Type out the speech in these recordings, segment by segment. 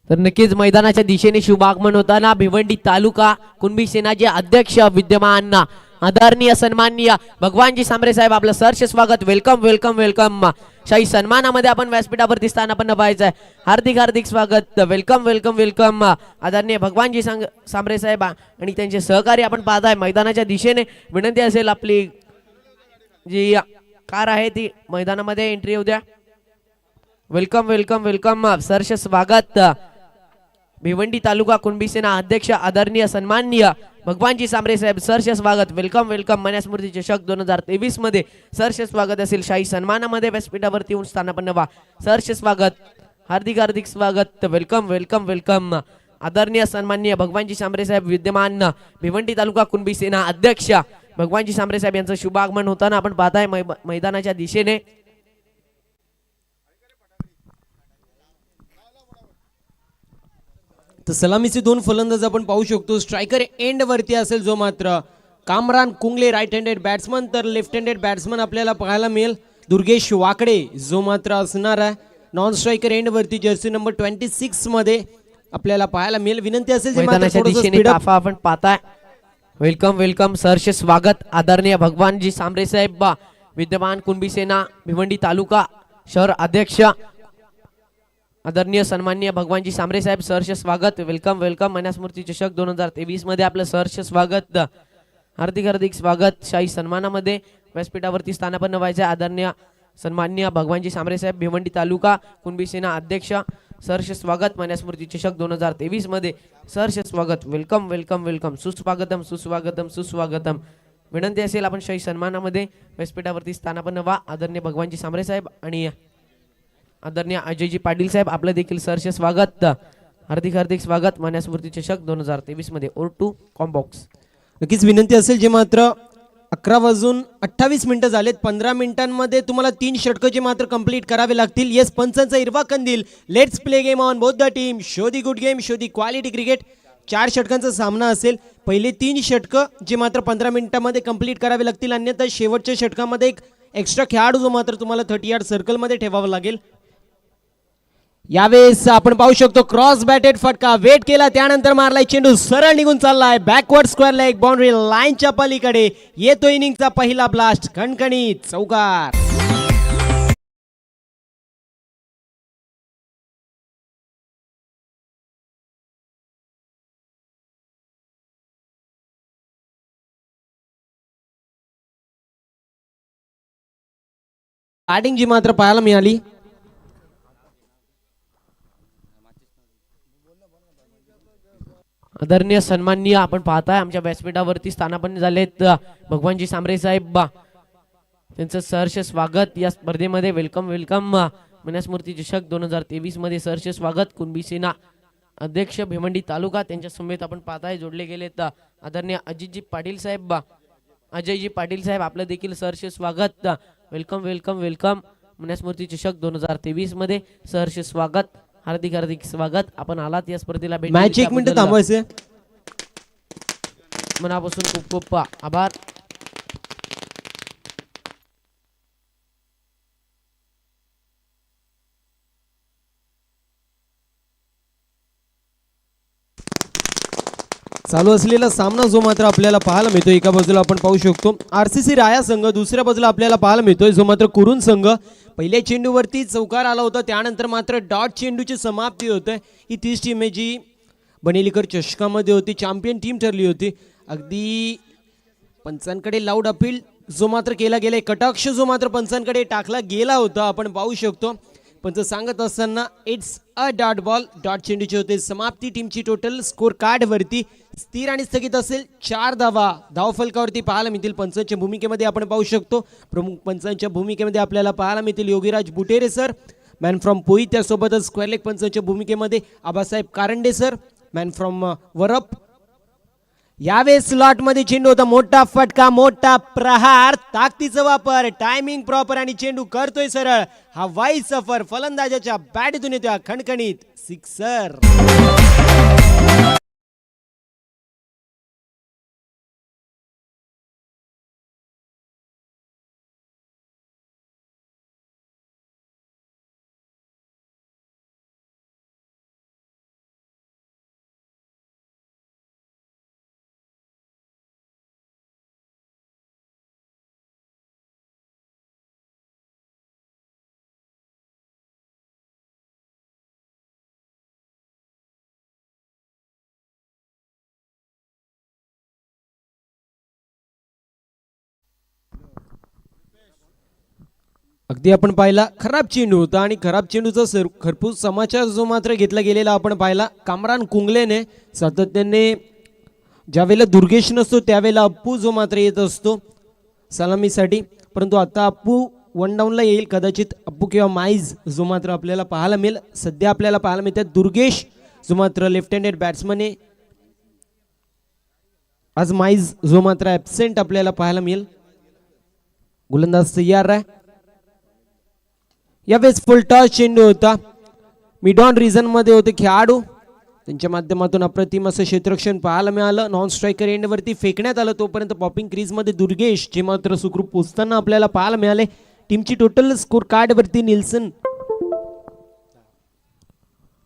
तर नक्कीच मैदानाच्या दिशेने शुभागमन होताना भिवंडी तालुका कुणबी सेनाचे अध्यक्ष विद्यमान आदरणीय सन्माननीय भगवानजी सांबरे साहेब आपलं सहर्ष स्वागत. Welcome welcome welcome. शाही सन्मानामध्ये आपण व्यासपीठावरती स्थानापन्न व्हायचं आहे. हार्दिक हार्दिक स्वागत. Welcome welcome welcome. आदरणीय भगवानजी सांबरे साहेब आणि त्यांचे सहकारी आपण पाहताय मैदानाच्या दिशेने. विनंती असेल आपली जी कार आहे ती मैदानामध्ये एंट्री होऊ द्या. Welcome welcome welcome. सहर्ष स्वागत. भिवंडी तालुका कुणबी सेना अध्यक्ष आदरणीय सन्माननीय भगवानजी सांबरे साहेब सहर्ष स्वागत. Welcome welcome. मन्यास्मृती चषक 2023 मध्ये सहर्ष स्वागत असेल. शाही सन्मानामध्ये व्यासपीठावरती येऊन स्थानापन्न व्हा. सहर्ष स्वागत. हार्दिक हार्दिक स्वागत. Welcome welcome welcome. आदरणीय सन्माननीय भगवानजी सांबरे साहेब विद्यमान भिवंडी तालुका कुणबी सेना अध्यक्ष भगवानजी सांबरे साहेब यांचं शुभागमन होताना आपण पाहताय मैदानाच्या दिशेने. तर सलामीचे दोन फलंदाज आपण पाहू शकतो. स्ट्रायकर एंड वरती असेल जो मात्र कामरान कुंगले राईट हँडेड बॅट्समन, तर लेफ्ट हँडेड बॅट्समन आपल्याला पाहायला मिळेल दुर्गेश वाकडे जो मात्र असणार आहे नॉन स्ट्रायकर एंड वरती जर्सी नंबर 26 मध्ये आपल्याला पाहायला मिळेल. विनंती असेल जे मैदानाच्या दिशेने ताफा आपण पाहताय. Welcome welcome. सहर्ष स्वागत. आदरणीय भगवानजी सांबरे साहेब विद्यमान कुणबी सेना भिवंडी तालुका शहर अध्यक्ष आदरणीय सन्माननीय भगवानजी सांबरे साहेब सहर्ष स्वागत. Welcome welcome. मन्यास्मृती चषक 2023 मध्ये आपलं सहर्ष स्वागत. हार्दिक हार्दिक स्वागत. शाही सन्मानामध्ये व्यासपीठावरती स्थानापन्न व्हायचे आदरणीय सन्माननीय भगवानजी सांबरे साहेब भिवंडी तालुका कुणबी सेना अध्यक्ष सहर्ष स्वागत. मन्यास्मृती चषक 2023 मध्ये सहर्ष स्वागत. Welcome welcome welcome. सुस्वागतम सुस्वागतम सुस्वागतम. विनंती असेल आपण शाही सन्मानामध्ये व्यासपीठावरती स्थानापन्न व्हा. आदरणीय भगवानजी सांबरे साहेब आणि आदरणीय अजयजी पाटील साहेब आपलं देखील सहर्ष स्वागत. हार्दिक हार्दिक स्वागत. मन्यास्मृती चषक 2023 मध्ये ओर टू कॉम्बॉक्स. नक्कीच विनंती असेल जे मात्र 11:28 झालेत. 15 मिनिटांमध्ये तुम्हाला 3 षटकं मात्र कंप्लीट करावे लागतील. येस पंचांचा हिरवा कंदील. Let's play game on both the team. Show the good game, show the quality cricket. 4 षटकांचा सामना असेल. पहिले 3 षटकं जे मात्र 15 मिनिटांमध्ये कंप्लीट करावे लागतील. अन्यथा शेवटच्या षटकामध्ये एक एक्स्ट्रा खेळाडू जो मात्र तुम्हाला 30 यार्ड सर्कलमध्ये ठेवावा लागेल. यावेळेस आपण पाहू शकतो क्रॉस बॅटेड फटका वेट केला त्यानंतर मारलाय चेंडू सरळ निघून चाललाय बॅकवर्ड स्क्वेअर लेग बाउंड्री लाईनच्या पलीकडे. येतो इनिंगचा पहिला ब्लास्ट. खणखणीत चौकार. बॅटिंग जी मात्र पाहायला मिळाली. आदरणीय सन्माननीय आपण पाहताय आमच्या व्यासपीठावरती स्थानापन्न झालेत भगवानजी सांबरे साहेब. त्यांचं सहर्ष स्वागत या स्पर्धेमध्ये. Welcome welcome. मन्यास्मृती चषक 2023 मध्ये सहर्ष स्वागत. कुणबी सेना अध्यक्ष भिवंडी तालुका त्यांच्या समेत आपण पाहताय जोडले गेलेत आदरणीय अजितजी पाटील साहेब. अजयजी पाटील साहेब आपलं देखील सहर्ष स्वागत. Welcome welcome welcome. मन्यास्मृती चषक 2023 मध्ये सहर्ष स्वागत. हार्दिक हार्दिक स्वागत. आपण आलात या स्पर्धेला भेट. मॅच 1 मिनिट थांबवायचे. मनापासून खूप खूप आभार. चालू असलेला सामना जो मात्र आपल्याला पाहायला मिळतो एका बाजूला आपण पाहू शकतो आरसीसी राया संघ, दुसऱ्या बाजूला आपल्याला पाहायला मिळतोय जो मात्र कुरुन संघ. पहिल्या चेंडूवरती चौकार आला होता त्यानंतर मात्र डॉट चेंडूची समाप्ती होते. ही 30 टीम आहे जी बनेलीकर चषकामध्ये होती, चॅम्पियन टीम ठरली होती. अगदी पंचांकडे लाऊड अपील जो मात्र केला गेला, कटाक्ष जो मात्र पंचांकडे टाकला गेला होता आपण पाहू शकतो. पंच सांगत असताना it's a dot ball. Dot चेंडूची होते समाप्ती. टीमची टोटल स्कोर कार्ड वरती स्थिर आणि स्थगित असेल 4 धावा धावफलकावरती पाहायला मिळतील. पंचांच्या भूमिकेमध्ये आपण पाहू शकतो प्रमुख पंचांच्या भूमिकेमध्ये आपल्याला पाहायला मिळतील योगीराज बुटेरे सर मॅन फ्रॉम पोई, त्यासोबतच स्क्वेअर लेग पंचांच्या भूमिकेमध्ये Abasaheb Karande sir man from Varap. यावेळेस स्लॉट मध्ये चेंडू होता, मोठा फटका, मोठा प्रहार, ताकदीचा वापर, टायमिंग प्रॉपर आणि चेंडू करतोय सरळ. हा वाईट सफर फलंदाजाच्या बॅटीतून येतोय खणखणीत सिक्सर. अगदी आपण पाहिला खराब चेंडू होता आणि खराब चेंडूचा खरपूस समाचार जो मात्र घेतला गेलेला आपण पाहिला. कामरान कुंगलेने सातत्याने ज्यावेळेला दुर्गेश नसतो त्यावेळेला अप्पू जो मात्र येत असतो सलामीसाठी, परंतु आता अप्पू वन डाऊनला येईल. कदाचित अप्पू किंवा माईज जो मात्र आपल्याला पाहायला मिळेल. सध्या आपल्याला पाहायला मिळतात दुर्गेश जो मात्र लेफ्ट हँडेड बॅट्समन आहे. आज माईज जो मात्र ॲब्सेंट आपल्याला पाहायला मिळेल. गोलंदाज तयार आहे. यावेळेस फुल टॉस चेंडू होता. मिड ऑन रिझन मध्ये होते खेळाडू, त्यांच्या माध्यमातून अप्रतिम असं क्षेत्ररक्षण पाहायला मिळालं. नॉन स्ट्रायकर एंड वरती फेकण्यात आलं, तोपर्यंत पॉपिंग क्रीज मध्ये दुर्गेश जे मात्र सुखरूप पोचताना आपल्याला पाहायला मिळाले. टीमची टोटल स्कोर कार्ड वरती निल्सन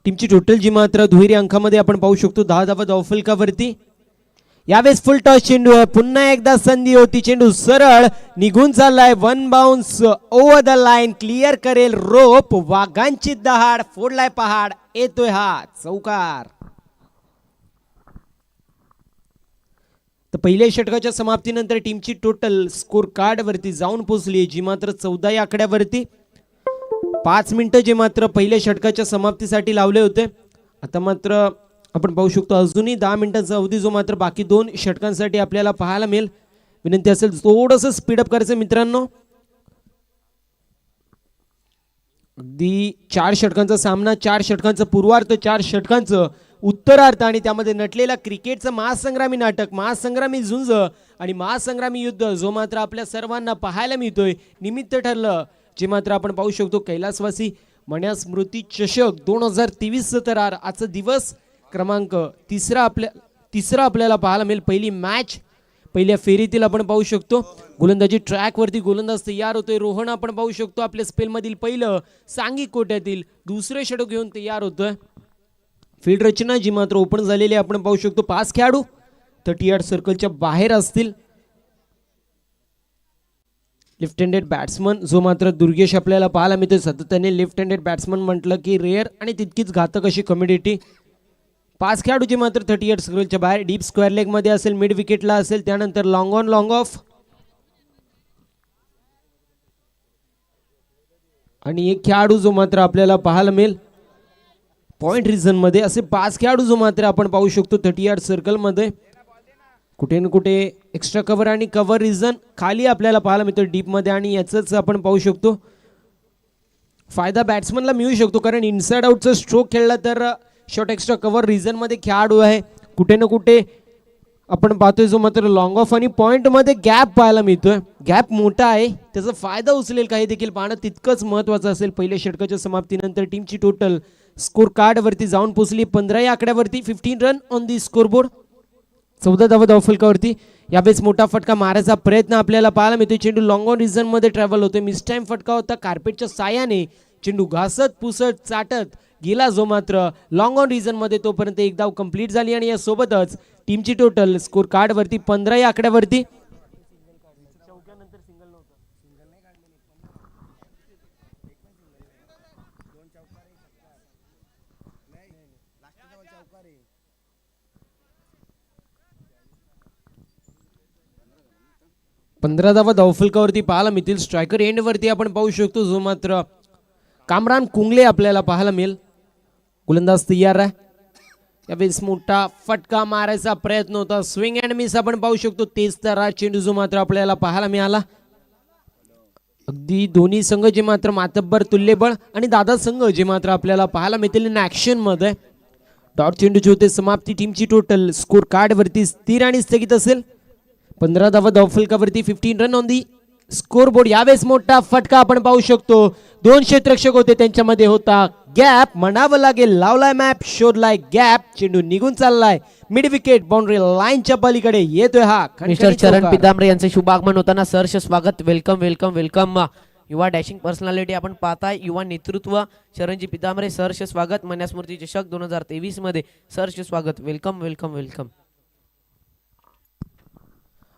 टीमची टोटल जी मात्र दुहेरी अंकामध्ये आपण पाहू शकतो 10 धावा धावफलकावरती. यावेळेस फुल टॉस चेंडू आहे. पुन्हा एकदा संधी होती, चेंडू सरळ निघून चाललाय. One bounce over the line, clear करेल रोप. वाघांची दहाड फोडलाय पहाड, येतोय हा चौकार. तर पहिल्या षटकाच्या समाप्तीनंतर टीमची टोटल स्कोर कार्ड वरती जाऊन पोहोचली जी मात्र 14 या आकड्यावरती. 5 मिनिटं जे मात्र पहिल्या षटकाच्या समाप्तीसाठी लावले होते, आता मात्र आपण पाहू शकतो अजूनही 10 मिनिटांचा अवधी जो मात्र बाकी 2 षटकांसाठी आपल्याला पाहायला मिळेल. विनंती असेल थोडंसं स्पीडअप करायचं मित्रांनो. अगदी 4 षटकांचा सामना, 4 षटकांचं पूर्वार्ध, 4 षटकांचं उत्तरार्ध आणि त्यामध्ये नटलेला क्रिकेटचं महासंग्रामी नाटक, महासंग्रामी झुंज आणि महासंग्रामी युद्ध जो मात्र आपल्या सर्वांना पाहायला मिळतोय. निमित्त ठरलं जे मात्र आपण पाहू शकतो कैलासवासी मन्या स्मृती चषक 2023 तरार. आजचा दिवस क्रमांक तिसरा आपल्याला पाहायला मिळेल. पहिली मॅच पहिल्या फेरीतील आपण पाहू शकतो. गोलंदाजी ट्रॅक वरती गोलंदाज तयार होतोय. रोहन आपण पाहू शकतो आपल्या स्पेल मधील पहिलं, सांघिक कोट्यातील दुसरे षटक घेऊन तयार होतोय. फील्ड रचना जी मात्र ओपन झालेली आपण पाहू शकतो. 5 खेळाडू 30 यार्ड सर्कलच्या बाहेर असतील. लेफ्ट हँडेड बॅट्समन जो मात्र दुर्गेश आपल्याला पाहायला मिळतोय. सातत्याने लेफ्ट हँडेड बॅट्समन म्हटलं की रेअर आणि तितकीच घातक अशी कम्युनिटी. 5 खेळाडूचे मात्र 30 यार्ड सर्कलच्या बाहेर. डीप स्क्वेअर लेग मध्ये असेल, मिड विकेटला असेल, त्यानंतर लॉंग ऑन लॉंग ऑफ आणि एक खेळाडू जो मात्र आपल्याला पाहायला मिळेल पॉइंट रिझन मध्ये. असे 5 खेळाडू जो मात्र आपण पाहू शकतो 30 यार्ड सर्कल मध्ये. कुठे ना कुठे एक्स्ट्रा कव्हर आणि कव्हर रिझन खाली आपल्याला पाहायला मिळतो डीप मध्ये आणि याच आपण पाहू शकतो फायदा बॅट्समनला मिळू शकतो, कारण इनसाइड आउटचा स्ट्रोक खेळला तर शॉर्ट एक्स्ट्रा कव्हर रिझन मध्ये खेळाडू आहे. कुठे ना कुठे आपण पाहतोय जो मात्र लॉंग ऑफ आणि पॉइंट मध्ये गॅप पाहायला मिळतोय. गॅप मोठा आहे, त्याचा फायदा उचलेल काही देखील पाहणं तितकंच महत्वाचं असेल. पहिल्या षटकाच्या समाप्तीनंतर टीमची टोटल स्कोर कार्ड वरती जाऊन पोहोचली 15 या आकड्यावरती. 15 रन ऑन दी स्कोरबोर्ड, 14 धावा धावफलकावरती. यावेळेस मोठा फटका मारायचा प्रयत्न आपल्याला पाहायला मिळतोय. चेंडू लॉंग ऑन रिझन मध्ये ट्रॅव्हल होतोय. मिस टाइम फटका होता. कार्पेटच्या सायाने चेंडू घासत पुसत चाटत गेला जो मात्र लॉंग ऑन रिझन मध्ये. तोपर्यंत एक धाव कंप्लीट झाली आणि यासोबतच टीमची टोटल स्कोर कार्ड वरती 15 या आकड्यावरती. पंधरा धावा धावफलकावरती पाहायला मिळतील. स्ट्रायकर एंड वरती आपण पाहू शकतो जो मात्र कामरान कुंगले आपल्याला पाहायला मिळेल. गोलंदाज तयार आहे. यावेळेस मोठा फटका मारायचा प्रयत्न होता. स्विंग अँड मिस आपण पाहू शकतो. तेच तर हा चेंडू जो मात्र आपल्याला पाहायला मिळाला. अगदी दोन्ही संघ जे मात्र मातब्बर तुल्यबळ आणि दादा संघ जे मात्र आपल्याला पाहायला मिळतील इन ऍक्शन मध्ये. डॉट चेंडूचे होते समाप्ती. टीमची टोटल स्कोर कार्ड वरती स्थिर आणि स्थगित असेल. 15 धावा धावफलकावरती 15 रन ऑन दी स्कोरबोर्ड. यावेळेस मोठा फटका आपण पाहू शकतो. 2 क्षेत्ररक्षक होते, त्यांच्यामध्ये होता गॅप म्हणावं लागेल. लावलाय मॅप, शोधलाय गॅप, चेंडू निघून चाललाय मिड विकेट बाउंड्री लाईनच्या पलीकडे. येतोय हा मिस्टर चरण पितांबरे यांचे शुभागमन होताना सहर्ष स्वागत. Welcome welcome welcome. युवा डॅशिंग पर्सनॅलिटी आपण पाहताय, युवा नेतृत्व चरणजी पितांबरे सहर्ष स्वागत. मन्यास्मृती चषक 2023 मध्ये सहर्ष स्वागत. Welcome welcome welcome.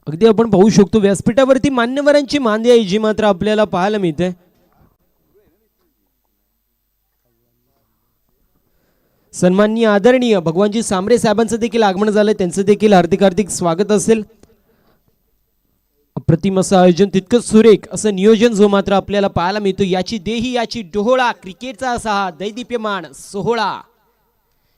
अगदी आपण पाहू शकतो व्यासपीठावरती मान्यवरांची मांदी आहे जी मात्र आपल्याला पाहायला मिळते. सन्माननीय आदरणीय भगवानजी सांबरे साहेबांचं देखील आगमन झालंय, त्यांचं देखील हार्दिक हार्दिक स्वागत असेल. अप्रतिम असं आयोजन, तितकंच सुरेख असं नियोजन जो मात्र आपल्याला पाहायला मिळतो. याची देही याची डोहोळा, क्रिकेटचा असा हा दैदिप्यमान सोहळा.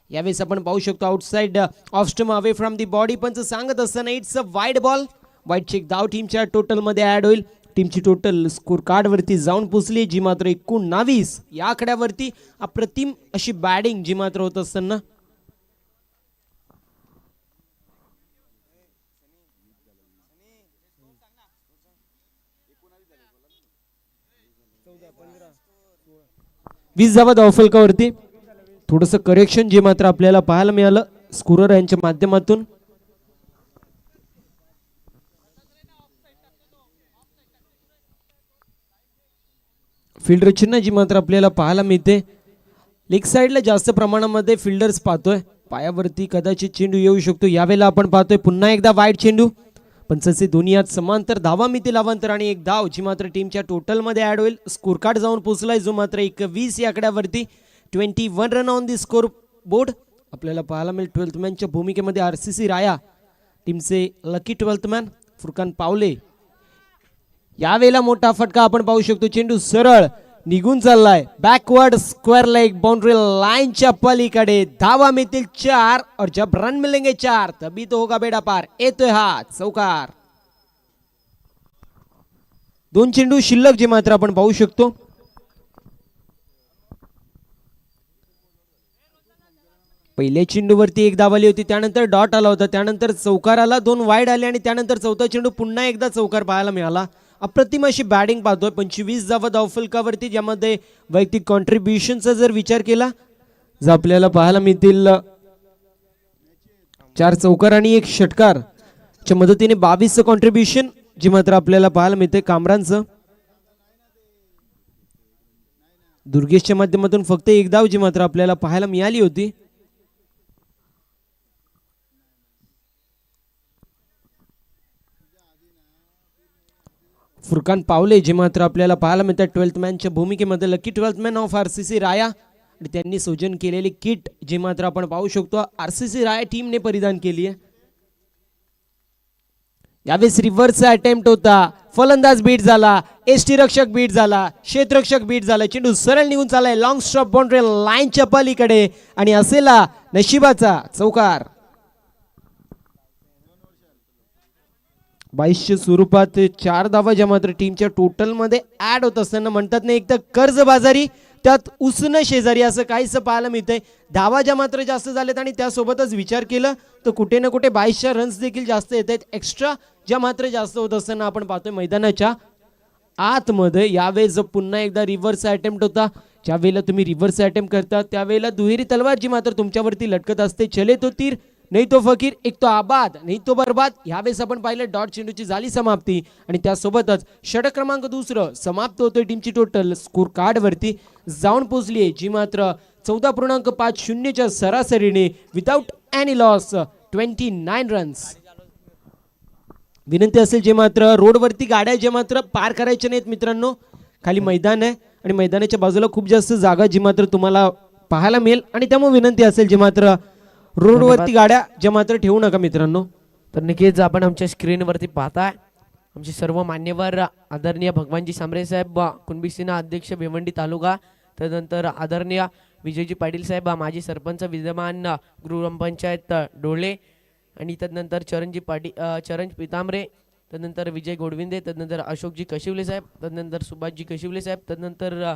यावेळेस आपण पाहू शकतो outside off stump away from the body. पंच सांगत असताना it's a wide ball. Wide check धाव टीमच्या टोटल मध्ये ऍड होईल. टीमची टोटल स्कोर कार्ड वरती जाऊन पोचली, जी मात्र 19 या आकड्यावरती. अप्रतिम अशी बॅटिंग जी मात्र होत असताना वीस धावा धावफलकावरती. थोडंसं करेक्शन जे मात्र आपल्याला पाहायला मिळालं स्कोरर यांच्या माध्यमातून. फील्ड रचना जी मात्र आपल्याला पाहायला मिळते. लेग साईडला जास्त प्रमाणामध्ये फिल्डर्स पाहतोय. पायावरती कदाचित चेंडू येऊ शकतो. यावेळेला आपण पाहतोय पुन्हा एकदा वाईड चेंडू. पंचाचे दोन्ही हात समांतर, धावा मिळतील लावांतर आणि एक धाव जी मात्र टीमच्या टोटल मध्ये ऍड होईल. स्कोर कार्ड जाऊन पोहोचलाय जो मात्र 21 या आकड्यावरती. 21 run on the score board आपल्याला पाहायला मिळेल. 12th मॅनच्या भूमिकेमध्ये आरसीसी राया टीमचे लकी 12th मॅन फुरकान पावले. यावेळेला मोठा फटका आपण पाहू शकतो. चेंडू सरळ निघून चाललाय बॅकवर्ड स्क्वेअर लेग बाउंड्री लाईनच्या पलीकडे. धावा मिळतील 4 और जब रन मिलेंगे 4 तभी तो होगा बेड़ा पार. येतोय हा चौकार. 2 चेंडू शिल्लक जे मात्र आपण पाहू शकतो. पहिल्या चेंडूवरती एक धाव आली होती, त्यानंतर डॉट आला होता, त्यानंतर चौकार आला, 2 वाईड आले आणि त्यानंतर चौथा चेंडू पुन्हा एकदा चौकार पाहायला मिळाला. अप्रतिम अशी बॅटिंग पाहतोय. 25 धावा धावफलकावरती, ज्यामध्ये वैयक्तिक कॉन्ट्रीब्युशनचा जर विचार केला जर आपल्याला पाहायला मिळतील 4 चौकार आणि 1 षटकार च्या मदतीने 22चं कॉन्ट्रीब्युशन जे मात्र आपल्याला पाहायला मिळते कामरांचं. दुर्गेशच्या माध्यमातून फक्त 1 धाव जी मात्र आपल्याला पाहायला मिळाली होती. फुरकान पावले जे मात्र आपल्याला पाहायला मिळतात 12th मॅनच्या भूमिकेमध्ये. Lucky 12th man of RCC राया आणि त्यांनी सौजन केलेली किट जे मात्र आपण पाहू शकतो आरसीसी राया टीमने परिधान केली आहे. यावेळेस रिव्हर्स अटेम्प्ट होता. फलंदाज बीट झाला, एसटी रक्षक बीट झाला, क्षेत्ररक्षक बीट झाला. चेंडू सरळ निघून चाललाय लॉंग स्टॉप बाउंड्री लाईनच्या पलीकडे आणि असेला नशिबाचा चौकार. 22च्या स्वरूपात 4 धावा ज्या मात्र टीमच्या टोटल मध्ये ऍड होत असताना म्हणतात ना एक तर कर्जबाजारी त्यात उसणं शेजारी असं काहीच पाहायला मिळतंय. धावा ज्या मात्र जास्त झाल्यात आणि त्यासोबतच विचार केलं तर कुठे ना कुठे 22च्या रन्स देखील जास्त येत आहेत. एक्स्ट्रा ज्या मात्र जास्त होत असताना आपण पाहतोय मैदानाच्या आतमध्ये. यावेळेस पुन्हा एकदा रिव्हर्स अटेम्प्ट होता. ज्या वेळेला तुम्ही रिव्हर्स अटेम्प्ट करता त्यावेळेला दुहेरी तलवार जी मात्र तुमच्यावरती लटकत असते. चले तो तीर नाही तो फकीर, एक तो आबाद नाही तो बर्बाद. यावेळेस आपण पाहिलं डॉट चेंडूची झाली समाप्ती आणि त्यासोबतच षटक क्रमांक 2 समाप्त होतोय. टीमची टोटल स्कोर कार्ड वरती जाऊन पोहोचली आहे जी मात्र 14.50च्या सरासरीने विदाउट एनी लॉस 29 रन्स. विनंती असेल जे मात्र रोडवरती गाड्या जे मात्र पार करायच्या नाहीत मित्रांनो. खाली मैदान आहे आणि मैदानाच्या बाजूला खूप जास्त जागा जी मात्र तुम्हाला पाहायला मिळेल आणि त्यामुळे विनंती असेल जे मात्र रोडवरती गाड्या ज्या मात्र ठेवू नका मित्रांनो. तर नक्कीच आपण आमच्या स्क्रीनवरती पाहताय आमचे सर्व मान्यवर आदरणीय भगवानजी सांबरे साहेब कुणबी सेना अध्यक्ष भिवंडी तालुका, त्यानंतर आदरणीय विजयजी पाटील साहेब माजी सरपंच विद्यमान ग्रामपंचायत डोळे आणि त्यानंतर चरण पितांबरे, त्यानंतर विजय गोडविंदे, त्यानंतर अशोकजी कशिवले साहेब, त्यानंतर सुभाषजी कशिवले साहेब, त्यानंतर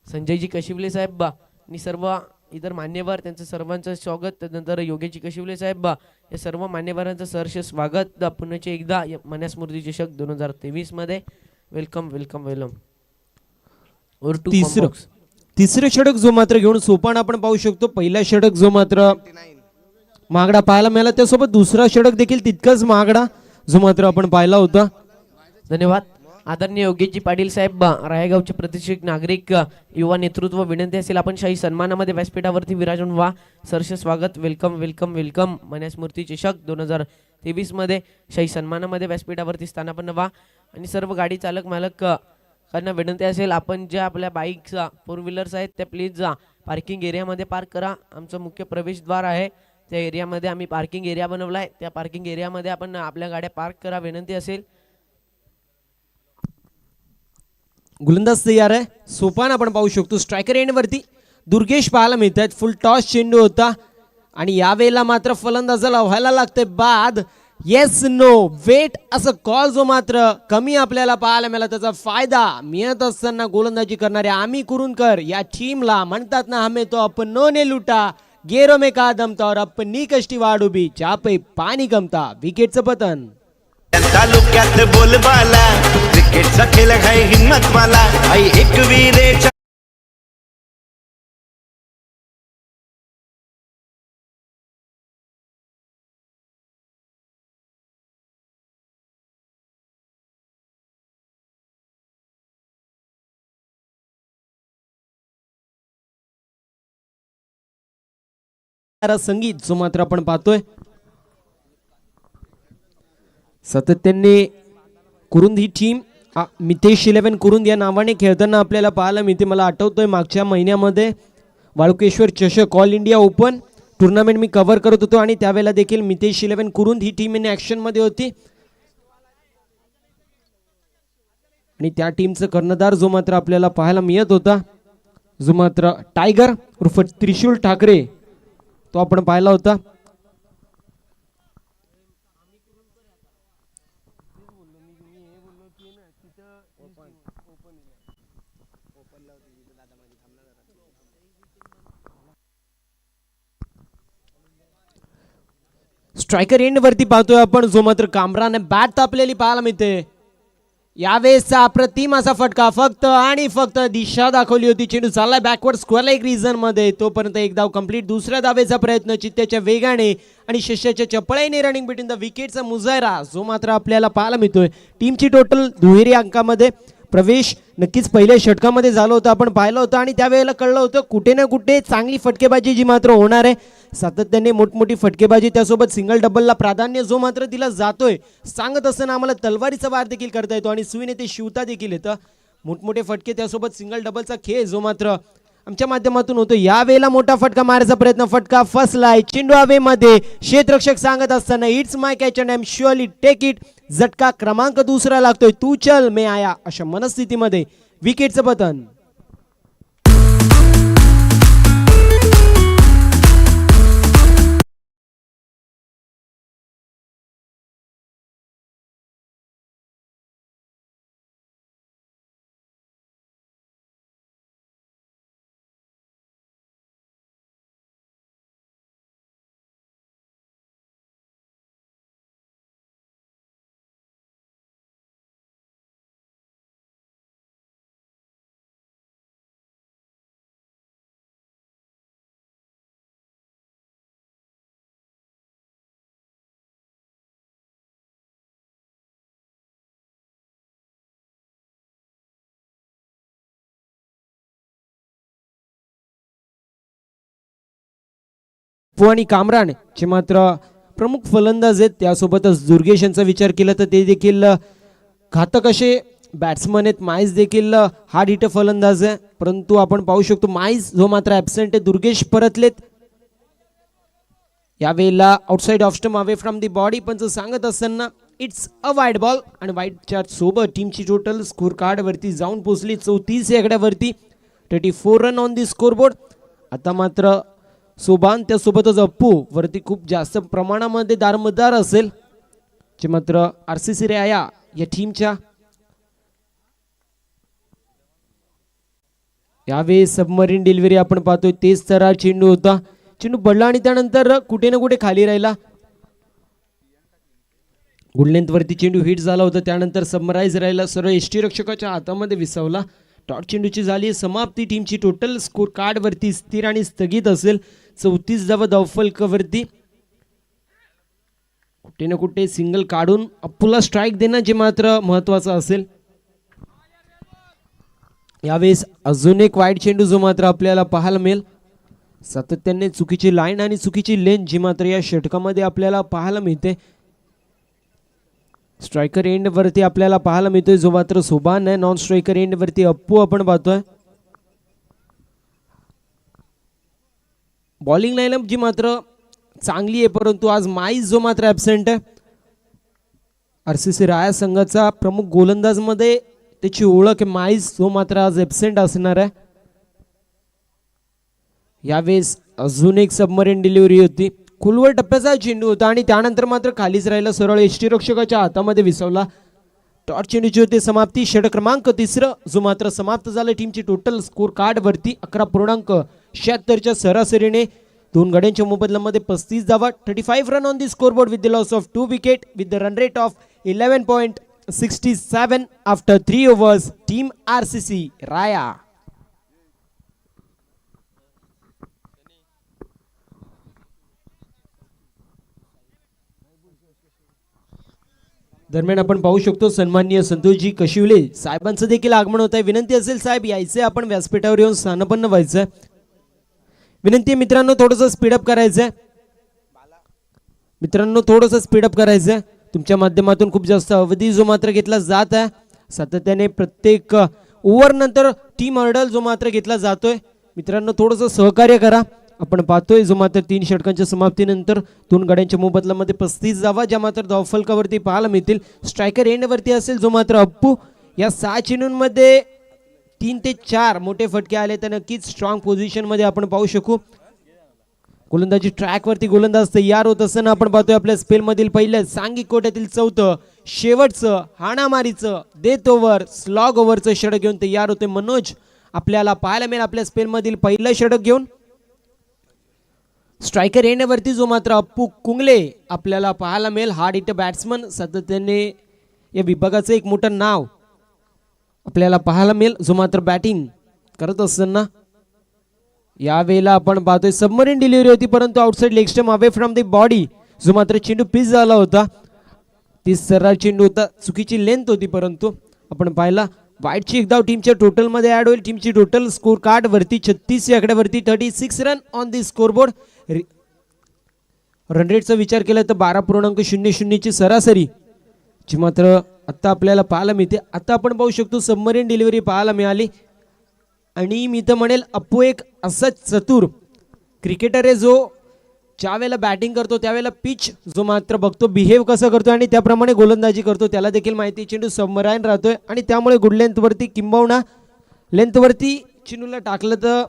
संजयजी कशिवले साहेब आणि सर्व इतर मान्यवर त्यांचं सर्वांचं स्वागत. त्यानंतर योगेशजी कशिवले साहेब या सर्व मान्यवरांचं सहर्ष स्वागत पुन्हा एकदा मन्यास्मृती चषक 2023 मध्ये. Welcome welcome welcome. तिसरे षटक जो मात्र घेऊन सोपान आपण पाहू शकतो. पहिला षटक जो मात्र महागडा पाहायला मिळाला त्यासोबत दुसरा षटक देखील तितकाच महागडा जो मात्र आपण पाहिला होता. धन्यवाद. आदरणीय योगेशजी पाटील साहेब रायगावचे प्रतिष्ठित नागरिक युवा नेतृत्व, विनंती असेल आपण शाही सन्मानामध्ये व्यासपीठावरती विराजून व्हा. सरसे स्वागत. Welcome welcome welcome. मन्यास्मृती चषक 2023 मध्ये शाही सन्मानामध्ये व्यासपीठावरती स्थानापन्न व्हा. आणि सर्व गाडी चालक मालक त्यांना विनंती असेल आपण ज्या आपल्या बाईक्स 4 व्हीलर्स आहेत त्या प्लीज पार्किंग एरियामध्ये पार्क करा. आमचं मुख्य प्रवेशद्वार आहे त्या एरियामध्ये आम्ही पार्किंग एरिया बनवला आहे. त्या पार्किंग एरियामध्ये आपण आपल्या गाड्या पार्क करा विनंती असेल. गोलंदाज तयार आहे. सोपान आपण पाहू शकतो स्ट्रायकर एंड वरती दुर्गेश पाहायला मिळत आहेत. फुल टॉस चेंडू होता आणि यावेळेला मात्र फलंदाजाला व्हायला लागते बाद. येस नो वेट असं कॉल जो मात्र कमी आपल्याला पाहायला मिळाला. त्याचा फायदा मिळत असताना गोलंदाजी करणारे आम्ही कुरुंकर या टीमला म्हणतात ना, हमें तो अपनोने लुटा गेरो में का दमता और अपनी कष्टी वाढ उभी चापे पाणी गमता. विकेटचं पतन. तालुक्यात बोलबाला क्रिकेटचा खेळ आहे हिम्मत वाला आई एकविरेच्या संगीत जो मात्र आपण पाहतोय सातत्याने कुरुंद ही टीम मितेश 11 कुरुंद या नावाने खेळताना आपल्याला पाहायला मिळते. मला आठवतोय मागच्या महिन्यामध्ये वाळुकेश्वर चषक ऑल इंडिया ओपन टुर्नामेंट मी कव्हर करत होतो आणि त्यावेळेला देखील मितेश 11 कुरुंद ही टीम इन ऍक्शन मध्ये होती आणि त्या टीमचं कर्णधार जो मात्र आपल्याला पाहायला मिळत होता, जो मात्र टायगर उर्फ त्रिशूल ठाकरे, तो आपण पाहिला होता. स्ट्रायकर एंड वरती पाहतोय आपण जो मात्र कामराने बॅट तापलेली पाहायला मिळते. यावेळेसचा अप्रतिम असा फटका फक्त आणि फक्त दिशा दाखवली होती. चेंडू चाललाय बॅकवर्ड स्क्वेअर लेग रिजन मध्ये. तोपर्यंत एक धाव कंप्लीट. दुसऱ्या धावेचा प्रयत्न चित्त्याच्या वेगाने आणि शस्याच्या चपळाईने रनिंग बिटवीन द विकेटचा मुजायरा जो मात्र आपल्याला पाहायला मिळतोय. टीमची टोटल दुहेरी अंकामध्ये प्रवेश नक्कीच पहिल्या षटकामध्ये झालं होतं, आपण पाहिलं होतं आणि त्यावेळेला कळलं होतं कुठे ना कुठे चांगली फटकेबाजी जी मात्र होणार आहे. सातत्याने मोठमोठी फटकेबाजी त्यासोबत सिंगल डबलला प्राधान्य जो मात्र दिला जातोय. सांगत असताना आम्हाला तलवारीचा वार देखील करता येतो आणि सुईने ते शिवता देखील येतं. मोठमोठे फटके त्यासोबत सिंगल डबलचा खेळ जो मात्र आमच्या माध्यमातून होतो. यावेळेला मोठा फटका मारायचा प्रयत्न, फटका फसलाय. चेंडू हवेमध्ये क्षेत्ररक्षक सांगत असताना it's my catch and I am surely take it. झटका क्रमांक दुसरा लागतोय. तू चल मैं आया अशा मनस्थितीमध्ये विकेटचं पतन. आणि कामरान जे मात्र प्रमुख फलंदाज आहेत. त्यासोबतच दुर्गेश यांचा विचार केला तर ते देखील घातक असे बॅट्समन आहेत. माईस देखील हार्ड हिटर फलंदाज आहे, परंतु आपण पाहू शकतो माईस जो मात्र ॲब्सेंट आहे. दुर्गेश परतलेत. यावेळेला outside off stump away from the body पंच सांगत असताना इट्स अ वाईड बॉल आणि वाईडच्या सोबत टीमची टोटल स्कोर कार्ड वरती जाऊन पोहोचली 34 आकड्यावरती. 34 रन ऑन दी स्कोरबोर्ड. आता मात्र सोबान त्यासोबतच अप्पू वरती खूप जास्त प्रमाणामध्ये दारमदार असेल, जे मात्र RCC राया या टीमच्या. यावेळी सबमरीन डिलिव्हरी आपण पाहतोय. तेच तर चेंडू होता. चेंडू पडला आणि त्यानंतर कुठे ना कुठे खाली राहिला. गुड लेंथ वरती चेंडू हिट झाला होता, त्यानंतर सबमराईज राहिला, सरळ यष्टीरक्षकाच्या हातामध्ये विसावला. डॉट चेंडूची झाली समाप्ती. टीमची टोटल स्कोर कार्ड वरती स्थिर आणि स्थगित असेल 34 धावा धावफलकावरती. कुठे ना कुठे सिंगल काढून अप्पूला स्ट्राईक देणं जे मात्र महत्वाचं असेल. यावेळेस अजून एक वाईड चेंडू जो मात्र आपल्याला पाहायला मिळेल. सातत्याने चुकीची लाईन आणि चुकीची लेन जी मात्र या षटकामध्ये आपल्याला पाहायला मिळते. स्ट्रायकर एंड वरती आपल्याला पाहायला मिळतोय जो मात्र सोबान आहे. नॉन स्ट्रायकर एंड वरती अप्पू आपण पाहतोय. बॉलिंग लाईनअप जी मात्र चांगली आहे, परंतु आज माईस जो मात्र ॲब्सेंट आहे. आरसीसी राया संघाचा प्रमुख गोलंदाज मध्ये त्याची ओळख आहे माईस, जो मात्र आज ॲब्सेंट असणार आहे. यावेळेस अजून एक सबमरीन डिलिव्हरी होती, खोलवर टप्प्याचा चेंडू होता आणि त्यानंतर मात्र खालीच राहिला, सरळ यष्टीरक्षकाच्या हातामध्ये विसवला. टॉट चेंडूची होती समाप्ती. षटक क्रमांक 3 जो मात्र समाप्त झाला. टीमची टोटल स्कोर कार्ड वरती 11.76 सरासरीने. 2 गड्यांच्या मोबदल्यामध्ये 35 धावा, 35 run on the scoreboard with the loss of 2 wicket with the run rate of 11.67 after 3 overs. Team RCC राया. दरम्यान आपण पाहू शकतो सन्माननीय संतोषजी कशिवले साहेबांचं देखील आगमन होत आहे. विनंती असेल साहेब यायचे, आपण व्यासपीठावर येऊन स्थानपन्न व्हायचं. विनंती आहे मित्रांनो, थोडंसं स्पीडअप करायचंय. मित्रांनो थोडंसं स्पीडअप करायचंय. तुमच्या माध्यमातून खूप जास्त अवधी जो मात्र घेतला जात आहे. सातत्याने प्रत्येक ओव्हर नंतर टीम हर्डल जो मात्र घेतला जातोय. मित्रांनो थोडंसं सहकार्य करा. आपण पाहतोय जो मात्र 3 षटकांच्या समाप्तीनंतर 2 गड्यांच्या मोबदल्यामध्ये 35 धावा ज्या मात्र धावफलकावरती पाहायला मिळतील. स्ट्रायकर एंडवरती असेल जो मात्र अप्पू. या 6 चेंडूंमध्ये 3 ते 4 मोठे फटके आले तर नक्कीच स्ट्रॉंग पोझिशन मध्ये आपण पाहू शकू. गोलंदाजी ट्रॅक वरती गोलंदाज तयार होत असताना आपण पाहतोय आपल्या स्पेल मधील पहिलं सांघिक कोट्यातील 4थं शेवटचं हाणामारीचं डेथ ओव्हर स्लॉग ओव्हरचं षटक घेऊन तयार होते मनोज. आपल्याला पाहायला मिळेल आपल्या स्पेल मधील पहिलं षटक घेऊन. स्ट्रायकर येण्यावरती जो मात्र अप्पू कुंगले आपल्याला पाहायला मिळेल. हार्ड हिटर बॅट्समन, सातत्याने या विभागाचं एक मोठं नाव आपल्याला पाहायला मिळेल जो मात्र बॅटिंग करत असताना. यावेळेला आपण पाहतोय सबमरीन डिलिव्हरी होती, परंतु outside leg stump away from the body जो मात्र चेंडू पिच झाला होता. ती सरळ चेंडू होता, चुकीची लेंथ होती, परंतु आपण पाहिला वाईटची एक धाव टीमच्या टोटल मध्ये ऍड होईल. टीमची टोटल स्कोर कार्ड वरती 36 या आकड्यावरती 36 run on the scoreboard. Run रेटचा विचार केला तर 12.00 ची सरासरी जी मात्र आता आपल्याला पाहायला मिळते. आता आपण पाहू शकतो सबमरीन डिलिव्हरी पाहायला मिळाली. आणि मी तर म्हणेल अप्पू एक असा चतुर क्रिकेटर आहे जो ज्या वेळेला बॅटिंग करतो त्यावेळेला पिच जो मात्र बघतो, बिहेव कसं करतो आणि त्याप्रमाणे गोलंदाजी करतो. त्याला देखील माहिती चेंडू सबमराईन राहतोय आणि त्यामुळे गुड लेंथवरती किंबहुना लेंथवरती चेंडूला टाकलं तर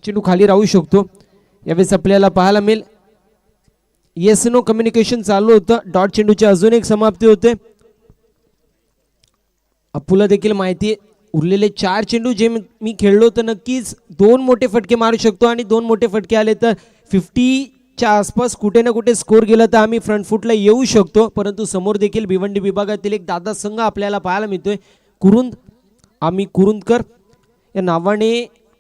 चेंडू खाली राहू शकतो. यावेळेस आपल्याला पाहायला मिळेल येस नो कम्युनिकेशन चालू होतं. डॉट चेंडूची अजून एक समाप्ती होते. अप्पूला देखील माहिती आहे उरलेले 4 चेंडू जे मी खेळलो तर नक्कीच 2 मोठे फटके मारू शकतो आणि 2 मोठे फटके आले तर 50च्या आसपास कुठे ना कुठे स्कोर गेला तर आम्ही फ्रंट फुटला येऊ शकतो. परंतु समोर देखील भिवंडी विभागातील एक दादा संघ आपल्याला पाहायला मिळतोय. आम्ही कुरुंदकर या नावाने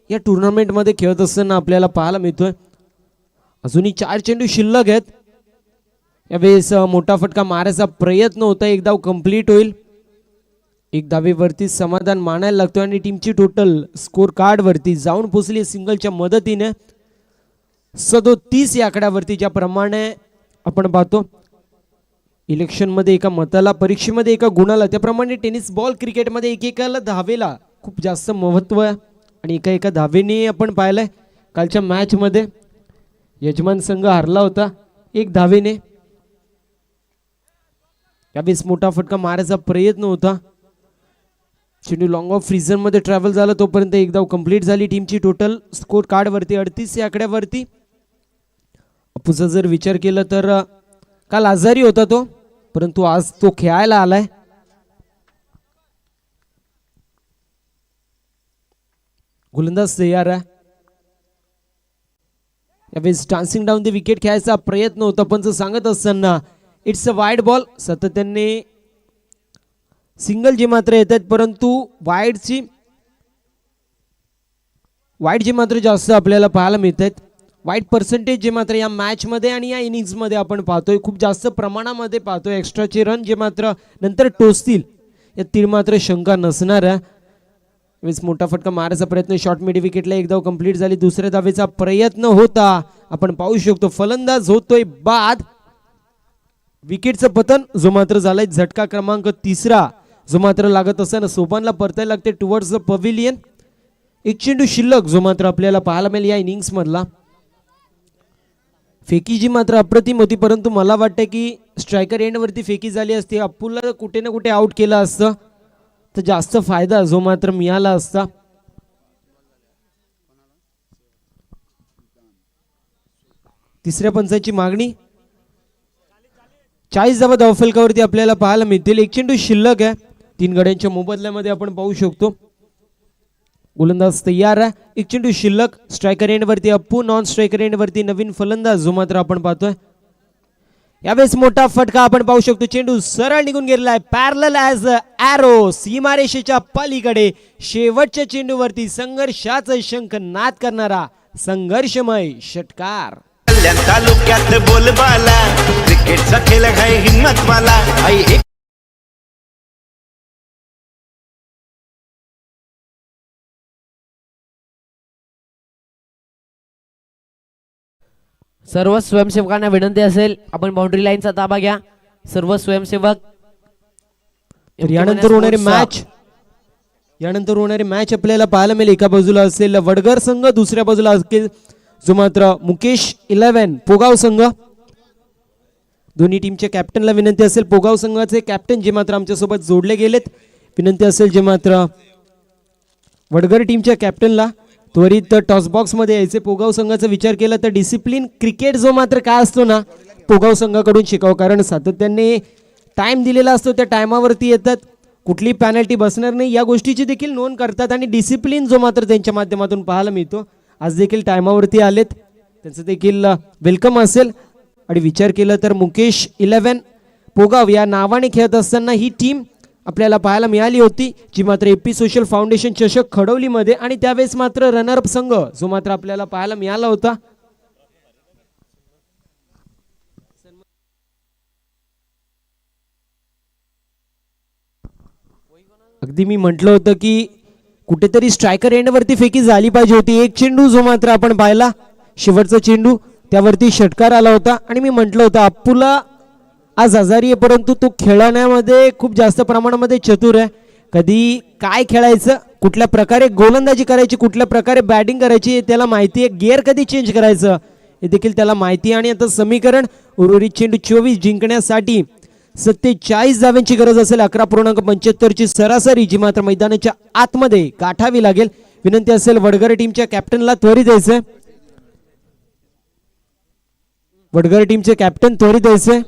या टुर्नामेंटमध्ये खेळत असताना आपल्याला पाहायला मिळतोय. अजूनही 4 चेंडू शिल्लक आहेत. यावेळेस मोठा फटका मारायचा प्रयत्न होता. एक धाव कंप्लीट होईल. एक धावेवरती समाधान मानायला लागतो आणि टीमची टोटल स्कोर कार्ड वरती जाऊन पोहोचली सिंगलच्या मदतीने 37 या आकड्यावरती. ज्याप्रमाणे आपण पाहतो इलेक्शन मध्ये एका मताला, परीक्षेमध्ये एका गुणाला, त्याप्रमाणे टेनिस बॉल क्रिकेटमध्ये एकेकाला धावेला खूप जास्त महत्व आहे. आणि एका धावेने आपण पाहिलंय कालच्या मॅच मध्ये यजमान संघ हारला होता 1 धावेने. यावेळेस मोठा फटका मारायचा प्रयत्न होता. चेंडू लॉंग ऑफ फ्रीजर मध्ये ट्रॅव्हल झाला तोपर्यंत एक धाव कंप्लीट झाली. टीमची टोटल स्कोर कार्ड वरती 38 या आकड्यावरती. अप्पूचा जर विचार केला तर काल आजारी होता तो, परंतु आज तो खेळायला आलाय. गोलंदाज तयार आहे. यावेळेस डान्सिंग डाऊन द विकेट खेळायचा प्रयत्न होता, पण सांगत असताना इट्स अ वाईड बॉल. सातत्याने सिंगल जे मात्र येत आहेत, परंतु वाईड जे मात्र जास्त आपल्याला पाहायला मिळत आहेत. वाईड पर्सेंटेज जे मात्र या मॅच मध्ये आणि या इनिंग्स मध्ये आपण पाहतोय खूप जास्त प्रमाणामध्ये पाहतोय. एक्स्ट्राचे रन जे मात्र नंतर टोचतील यातील मात्र शंका नसणार आहे. वेळेस मोठा फटका मारायचा प्रयत्न, शॉर्ट मिड विकेटला एक धाव कंप्लीट झाली. दुसऱ्या धावेचा प्रयत्न होता, आपण पाहू शकतो फलंदाज होतोय बाद. विकेटचं पतन जो मात्र झालाय. झटका क्रमांक 3 जो मात्र लागत असताना सोपानला परतायला लागते टुवर्ड्स द पव्हिलियन. एक चेंडू शिल्लक जो मात्र आपल्याला पाहायला मिळेल या इनिंग्स मधला. फेकी जी मात्र अप्रतिम होती, परंतु मला वाटतं की स्ट्रायकर एंडवरती फेकी झाली असती, अप्पूला कुठे ना कुठे आउट केलं असतं तर जास्त फायदा जो मात्र मिळाला असता. तिसऱ्या पंचाची मागणी 40 धावा धावफलकावरती आपल्याला पाहायला मिळतील. एक चेंडू शिल्लक आहे. 3 गड्यांच्या मोबदल्यामध्ये आपण पाहू शकतो गोलंदाज तयार आहे. एक चेंडू शिल्लक. स्ट्रायकर एंडवरती अप्पू, नॉन स्ट्रायकर एंडवरती नवीन फलंदाज जो मात्र आपण पाहतोय. यावेळेस मोठा फटका आपण पाहू शकतो. चेंडू सरळ निघून गेलेला आहे. पॅरलल ॲज ॲरो, सीमारेषेच्या पलीकडे शेवटच्या चेंडूवरती संघर्षाचा शंख नाद करणारा संघर्षमय षटकार. कल्याण तालुक्यात बोलबाला, क्रिकेटचा खेळ आहे हिम्मतवाला. आई एक सर्व स्वयंसेवकांना विनंती असेल आपण बाउंड्री लाईनचा ताबा घ्या. सर्व स्वयंसेवक. तर यानंतर होणारी मॅच आपल्याला पाहायला मिळेल. एका बाजूला असेल वडगर संघ, दुसऱ्या बाजूला असेल जो मात्र मुकेश 11 पोगाव संघ. दोन्ही टीमच्या कॅप्टनला विनंती असेल, पोगाव संघाचे कॅप्टन जे मात्र आमच्या सोबत जोडले गेलेत, विनंती असेल जे मात्र वडगर टीमच्या कॅप्टनला त्वरित टॉस बॉक्स मध्ये यायचे. पोगाव संघाचा विचार केला तर डिसिप्लिन क्रिकेट जो मात्र काय असतो ना, पोगाव संघाकडून शिकावं. कारण सातत्याने टाइम दिलेला असतो, त्या टायमावरती येतात, कुठली पॅनल्टी बसणार नाही या गोष्टीची देखील नोंद करतात आणि डिसिप्लिन जो मात्र त्यांच्या माध्यमातून पाहायला मिळतो. आज देखील टायमावरती आलेत, त्यांचं देखील वेलकम असेल. आणि विचार केला तर मुकेश 11 पोगाव या नावाने खेळत असताना ही टीम आपल्याला पाहायला मिळाली होती, जी मात्र एपी सोशल फाउंडेशन चषक खडवलीमध्ये आणि त्यावेळेस मात्र रनरअप संघ जो मात्र आपल्याला पाहायला मिळाला होता. अगदी मी म्हटलं होतं की कुठेतरी स्ट्रायकर एंडवरती फेकी झाली पाहिजे होती. एक चेंडू जो मात्र आपण पाहिला, शेवटचा चेंडू, त्यावरती षटकार आला होता. आणि मी म्हटलं होतं अप्पूला आज आजारी आहे, परंतु तो खेळण्यामध्ये खूप जास्त प्रमाणामध्ये चतुर आहे. कधी काय खेळायचं, कुठल्या प्रकारे गोलंदाजी करायची, कुठल्या प्रकारे बॅटिंग करायची त्याला माहिती आहे. गिअर कधी चेंज करायचं हे देखील त्याला माहिती आहे. आणि आता समीकरण उर्वरित चेंडू 24 जिंकण्यासाठी 47 धाव्यांची गरज असेल. 11.75 ची सरासरी जी मात्र मैदानाच्या आतमध्ये गाठावी लागेल. विनंती असेल वडगर टीमच्या कॅप्टनला त्वरित यायचंय. वडगर टीमचे कॅप्टन त्वरित यायचंय.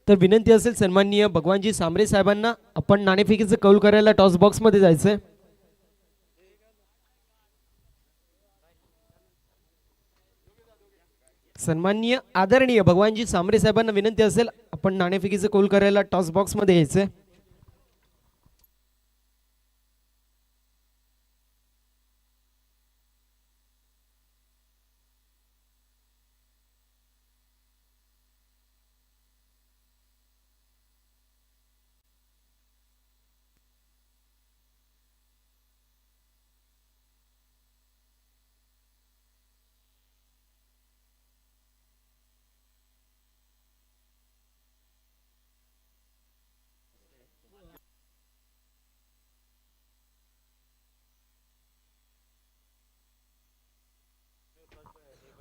तर विनंती असेल सन्माननीय भगवानजी सांबरे साहेबांना आपण नाणेफेकीचं कौल करायला टॉस बॉक्स मध्ये जायचंय. सन्माननीय आदरणीय भगवानजी सांबरे साहेबांना विनंती असेल आपण नाणेफेकीचं कौल करायला टॉस बॉक्स मध्ये यायचंय.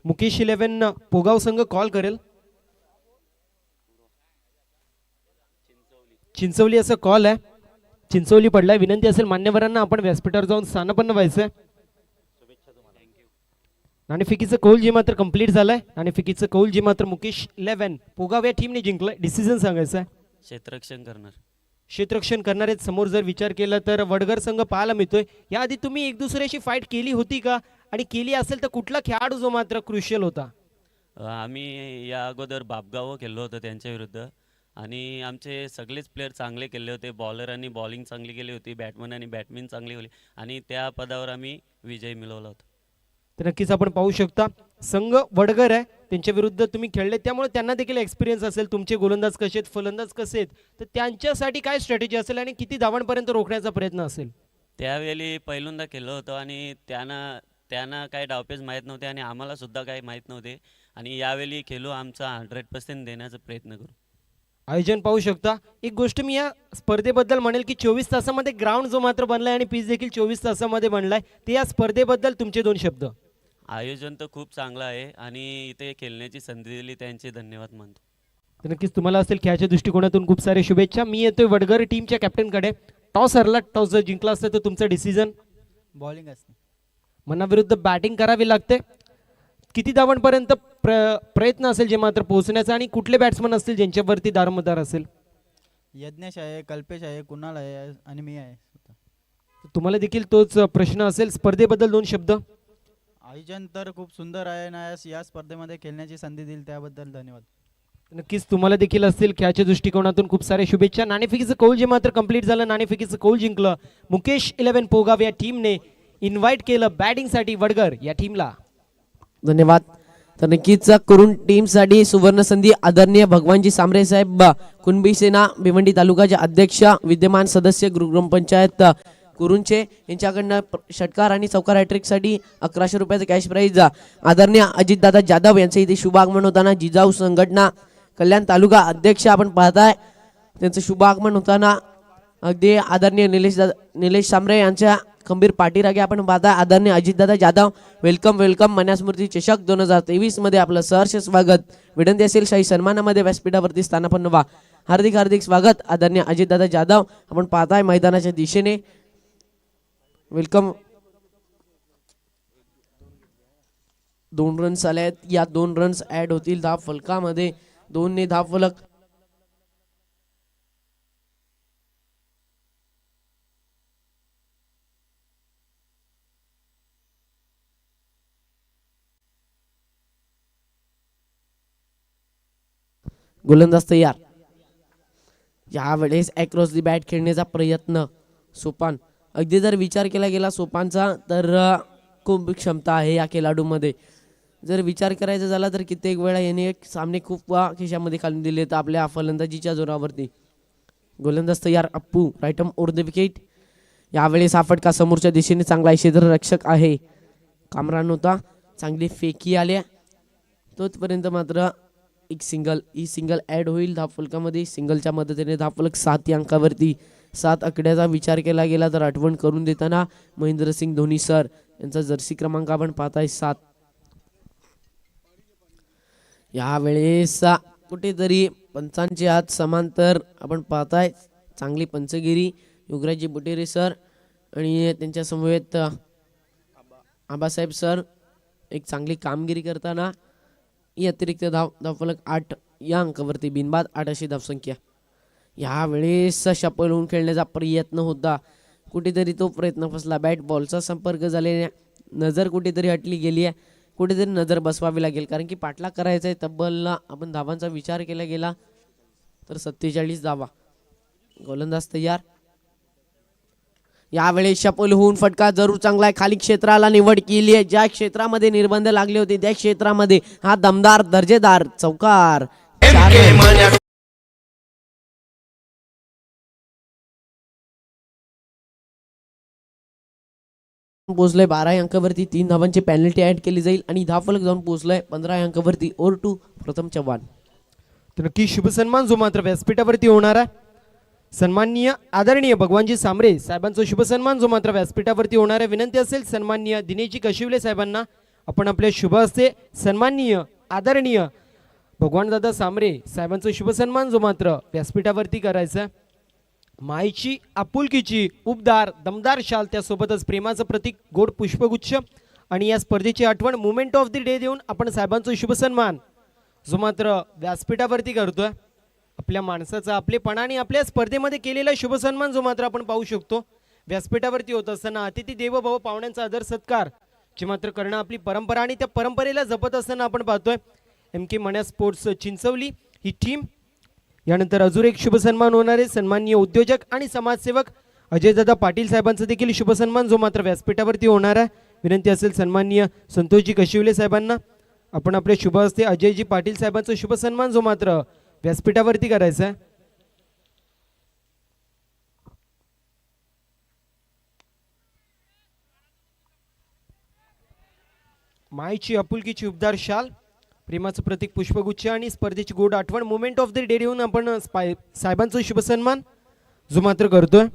मुकेश 11 पोगाव संघ कॉल करेल. चिंचवली असं कॉल आहे, चिंचवली पडलाय. विनंती असेल मान्यवरांना आपण व्यासपीठावर जाऊन स्थानपन्न व्हायचंय. नाणेफेकीचं कौल जे मात्र कंप्लीट झालंय. नाणेफेकीचं कौल जे मात्र मुकेश 11 पोगाव या टीमने जिंकलंय. डिसिजन सांगायचं आहे. क्षेत्ररक्षण करणार. क्षेत्ररक्षण करणारे समोर जर विचार केला तर वडगर संघ पाहायला मिळतोय. याआधी तुम्ही एक दुसऱ्याशी फाईट केली होती का, आणि केली असेल तर कुठला खेळाडू जो मात्र क्रुशियल होता? आम्ही या अगोदर बापगाव खेळलो होतो त्यांच्या विरुद्ध, आणि आमचे सगळेच प्लेयर चांगले केले होते. बॉलरांनी बॉलिंग चांगली केली होती, बॅटमॅनांनी बॅटमिंग चांगली केली, आणि त्या पदावर आम्ही विजय मिळवला होता. तर नक्कीच आपण पाहू शकता संघ वडगर आहे, त्यांच्या विरुद्ध तुम्ही खेळले, त्यामुळे त्यांना देखील एक्सपिरियन्स असेल. तुमचे गोलंदाज कसे आहेत, फलंदाज कसे आहेत, तर त्यांच्यासाठी काय स्ट्रॅटेजी असेल आणि किती धावांपर्यंत रोखण्याचा प्रयत्न असेल? त्यावेळी पहिल्यांदा खेळलो होतो, आणि त्यांना काही डावपेच माहीत नव्हते आणि आम्हाला सुद्धा काही माहीत नव्हते, आणि यावेळी खेळू आमचा 100% देण्याचा प्रयत्न करू. आयोजन पाहू शकता. एक गोष्ट मी या स्पर्धेबद्दल म्हणेल की 24 तासामध्ये ग्राउंड जो मात्र बनलाय आणि पिच देखील 24 तासामध्ये बनलाय, ते या स्पर्धेबद्दल तुमचे 2 शब्द. आयोजन तर खूप चांगलं आहे, आणि इथे खेळण्याची संधी दिली त्यांचे धन्यवाद मानतो. तर नक्कीच तुम्हाला असेल खेळाच्या दृष्टिकोनातून खूप सारे शुभेच्छा. मी येतोय वडगर टीमच्या कॅप्टनकडे. टॉस हरला, टॉस जर जिंकला असतं तर तुमचं डिसिजन? बॉलिंग असते. मनाविरुद्ध बॅटिंग करावी लागते. किती धावांपर्यंत प्रयत्न असेल जे मात्र पोहोचण्याचा, आणि कुठले बॅट्समन असतील ज्यांच्यावरती दारोमदार असेल? यज्ञेश आहे, कल्पेश आहे, कुणाल आहे आणि मी आहे. तुम्हाला देखील तोच प्रश्न असेल. स्पर्धेबद्दल 2 शब्द. आयोजन तर खूप सुंदर आहे ना, या स्पर्धेमध्ये खेळण्याची संधी दिली त्याबद्दल धन्यवाद. नक्कीच तुम्हाला देखील असतील खेळाच्या दृष्टिकोनातून खूप सारे शुभेच्छा. नाणेफेकीचं कौल जे मात्र कंप्लीट झालं, नाणेफेकीचं कौल जिंकलं मुकेश 11 पोगाव या टीमने. इन्व्हाइट केलं बॅटिंगसाठी वडगर या टीमला. धन्यवाद. तर नक्कीच करून टीमसाठी सुवर्ण संधी. आदरणीय भगवानजी सांबरे साहेब, कुणबी सेना भिवंडी तालुकाचे अध्यक्ष, विद्यमान सदस्य ग्रामपंचायत कुरुंचे, यांच्याकडनं षटकार आणि चौकार हॅट्रिकसाठी 1100 रुपयाचं कॅश प्राईज. आदरणीय अजितदादा जाधव यांचं इथे शुभ आगमन होताना जिजाऊ संघटना कल्याण तालुका अध्यक्ष आपण पाहताय, त्यांचं शुभ आगमन होताना अगदी आदरणीय निलेश सांबरे यांच्या खंबीर पाठीरागे आपण पाहताय. आदरणीय अजितदादा जाधव, वेलकम वेलकम. मन्यास्मृती चषक 2023 मध्ये आपलं सहर्ष स्वागत. विनंती असेल शाही सन्मानामध्ये व्यासपीठावरती स्थानापन्न व्हा. हार्दिक हार्दिक स्वागत. आदरणीय अजितदादा जाधव आपण पाहताय मैदानाच्या दिशेने. वेलकम. 2 रन्स आले आहेत. या 2 रन्स ऍड होतील धाव फलकामध्ये. 2 ने धाव फलक. गोलंदाज तयार. यावेळेस अक्रॉस दी बॅट खेळण्याचा प्रयत्न. सोपान, अगदी जर विचार केला गेला सोपानचा तर खूप क्षमता आहे या खेळाडूमध्ये. जर विचार करायचा झाला तर कित्येक वेळा याने सामने खूप खिशामध्ये घालून दिले तर आपल्या फलंदाजीच्या जोरावरती. गोलंदाज तयार. Appu right arm over the wicket. यावेळेस हा फटका समोरच्या दिशेने चांगला आहे. क्षेत्ररक्षक आहे कामरान होता. चांगली फेकी आल्या तोपर्यंत मात्र एक सिंगल ऍड होईल धावफलकामध्ये. सिंगलच्या मदतीने धावफलक 7 या अंकावरती. 7 आकड्याचा विचार केला गेला तर आठवण करून देताना महेंद्रसिंग धोनी सर यांचा जर्सी क्रमांक आपण पाहताय 7. यावेळेस कुठेतरी पंचांचे हात समांतर आपण पाहताय. चांगली पंचगिरी युगराजी बुटेरे सर आणि त्यांच्या समवेत आबासाहेब सर एक चांगली कामगिरी करताना. ही अतिरिक्त धावफलक 8 या अंकावरती. बिनबाद 8 अशी धावसंख्या. यावेळेस शपल होऊन खेळण्याचा प्रयत्न होता, कुठेतरी तो प्रयत्न फसला. बॅट बॉलचा संपर्क झालेला, नजर कुठेतरी हटली गेली आहे. कुठेतरी नजर बसवावी लागेल कारण की पाठलाग करायचा आहे. तब्बलला आपण धावांचा विचार केला गेला तर 47 धावा. गोलंदाज तयार. यावेळेस शपल होऊन फटका जरूर चांगला आहे. खाली क्षेत्राला निवड केली आहे. ज्या क्षेत्रामध्ये निर्बंध लागले होते त्या क्षेत्रामध्ये हा दमदार दर्जेदार चौकार. पोहोचलंय 12 अंकावरती. 3 धावांची पेनल्टी ऍड केली जाईल आणि धावफलक जाऊन पोहोचलंय 15 अंकावरती. ओव्हर टू प्रथम चव्हाण. तर नक्की शुभ सन्मान जो मात्र व्यासपीठावरती होणार आहे. सन्माननीय आदरणीय भगवानजी सांबरे साहेबांचा शुभ सन्मान जो मात्र व्यासपीठावरती होणार आहे. विनंती असेल सन्माननीय दिनेशजी कशिवले साहेबांना आपण आपल्या शुभ हस्ते सन्माननीय आदरणीय भगवानदादा सांबरे साहेबांचा शुभ सन्मान जो मात्र व्यासपीठावरती करायचा. माईची आपुलकीची उबदार दमदार शाल, त्यासोबतच प्रेमाचं प्रतीक गोड पुष्पगुच्छ आणि या स्पर्धेची आठवण मुमेंट ऑफ द डे देऊन आपण साहेबांचा शुभ सन्मान जो मात्र व्यासपीठावरती करतोय. आपल्या माणसाचा आपलेपणा आणि आपल्या स्पर्धेमध्ये केलेला शुभ सन्मान जो मात्र आपण पाहू शकतो. व्यासपीठावरती होत असताना अतिथी देवो भव पाहुण्यांचा आदर सत्कार जे मात्र करणं आपली परंपरा आणि त्या परंपरेला जपत असताना आपण पाहतोय MK मण्या स्पोर्ट्स चिंचवली ही टीम. यानंतर अजून एक शुभ सन्मान होणार आहे. सन्माननीय उद्योजक आणि समाजसेवक अजयदादा पाटील साहेबांचा देखील शुभ सन्मान जो मात्र व्यासपीठावरती होणार आहे. विनंती असेल सन्माननीय संतोषजी कशिवले साहेबांना आपण आपल्या शुभ हस्ते अजयजी पाटील साहेबांचा शुभ सन्मान जो मात्र व्यासपीठावरती करायचा आहे. मायची आपुलकीची उबदार शाल प्रेमाचं प्रतीक पुष्पगुच्छ आणि स्पर्धेची गोड आठवण मुमेंट ऑफ द डे देऊन आपण साहेबांचा शुभ सन्मान जो मात्र करतोय.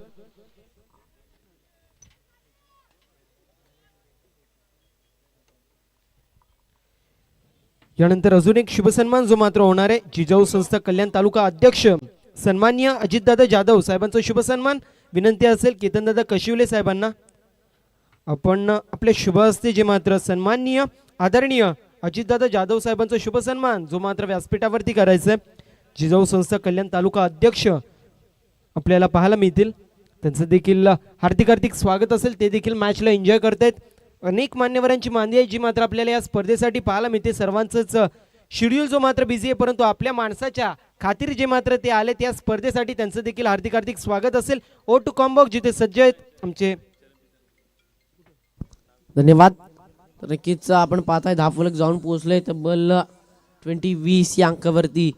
यानंतर अजून एक शुभ सन्मान जो मात्र होणार आहे. जिजाऊ संस्था कल्याण तालुका अध्यक्ष सन्माननीय अजितदादा जाधव साहेबांचा शुभ सन्मान. विनंती असेल केतनदादा कशिवले साहेबांना आपण आपल्या शुभ हस्ते जे मात्र सन्माननीय आदरणीय अजितदादा जाधव साहेबांचा शुभ सन्मान जो मात्र व्यासपीठावरती करायचा आहे. जिजाऊ संस्था कल्याण तालुका अध्यक्ष आपल्याला पाहायला मिळतील. त्यांचं देखील हार्दिक हार्दिक स्वागत असेल. ते देखील मॅचला एन्जॉय करतायत. अनेक मान्यवरांची मांदी आहे जी मात्र आपल्याला या स्पर्धेसाठी पाहायला मिळते. सर्वांचंच शेड्यूल जो मात्र बिझी आहे परंतु आपल्या माणसाच्या खातीर जे मात्र ते आले त्या स्पर्धेसाठी त्यांचं देखील हार्दिक हार्दिक स्वागत असेल. ओ टू कॉम्बॉक जिथे सज्ज आहेत आमचे. धन्यवाद. तर नक्कीच आपण पाहताय धावफलक जाऊन पोहोचलोय तब्बल 20 या अंकावरती.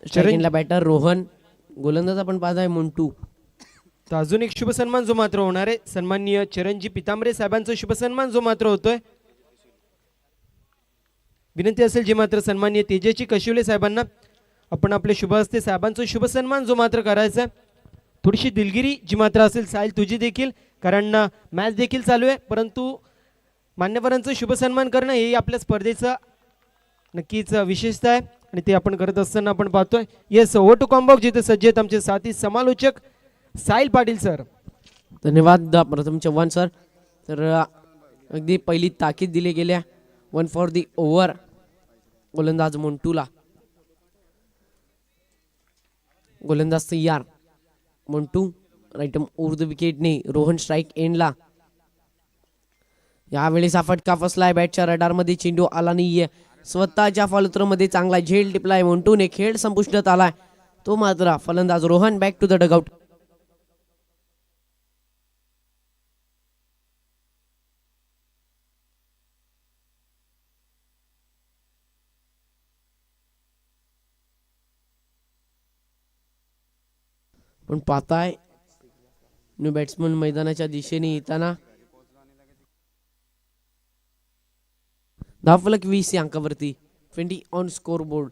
सेकंडला बॅटर रोहन, गोलंदाज आपण पाहताय मंटू. तर अजून एक शुभ सन्मान जो मात्र होणार आहे. सन्माननीय चरणजी पितांबरे साहेबांचा शुभ सन्मान जो मात्र होतोय. विनंती असेल जे मात्र सन्माननीय तेजस्वी कशिवले साहेबांना आपण आपल्या शुभ हस्ते साहेबांचा शुभ सन्मान जो मात्र करायचा. थोडीशी दिलगिरी जी मात्र असेल साहिल तुझी देखील, कारण मॅच देखील चालू आहे परंतु मान्यवरांचं शुभ सन्मान करणं हे आपल्या स्पर्धेचं नक्कीच विशेषता आहे आणि ते आपण करत असताना आपण पाहतोय. येस, ओ टू कॉम्बॉक जिथे सज्ज आहेत आमचे साथी समालोचक साहिल पाटील सर. धन्यवाद प्रथम चव्हाण सर. तर अगदी पहिली ताकीद दिली गेल्या 1 फॉर दी ओव्हर गोलंदाज मंटूला. गोलंदाज तयार. मंटू राईट ओव्हर द विकेटने. रोहन स्ट्राईक एंडला. यावेळेस हा फटका फसलाय. बॅटच्या रडारमध्ये चेंडू आला नाहीये. स्वतःच्या फॉलोथ्रोमध्ये चांगला झेल टिपलाय मंटूने. खेळ संपुष्टात आलाय तो मात्र. फलंदाज Rohan back to the dugout. पण पाहताय न्यू बॅट्समन मैदानाच्या दिशेने येताना. धावफलक 20 या अंकावरती. 20 ऑन स्कोर बोर्ड.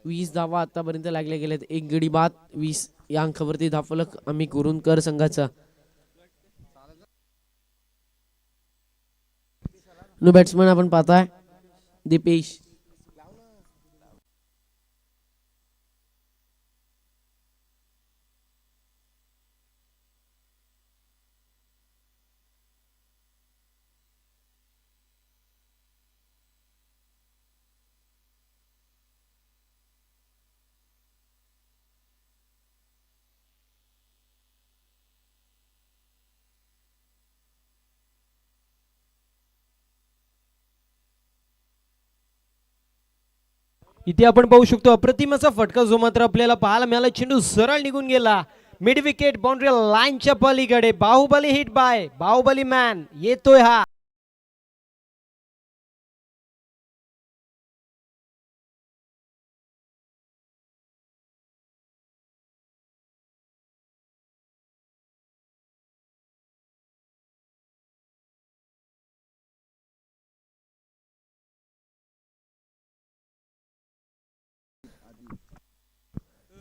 20 धावा आतापर्यंत लागल्या गेल्यात. एक गडी बाद. 20 या अंकावरती धावफलक आम्ही कुरुंदकर संघाचा. न्यू बॅट्समन आपण पाहताय दीपेश. इथे आपण पाहू शकतो अप्रतिम असा फटका जो मात्र आपल्याला पाहायला मिळाला. चेंडू सरळ निघून गेला मिड विकेट बाउंड्री लाईनच्या पलीकडे. Baahubali hit by Baahubali man येतोय हा.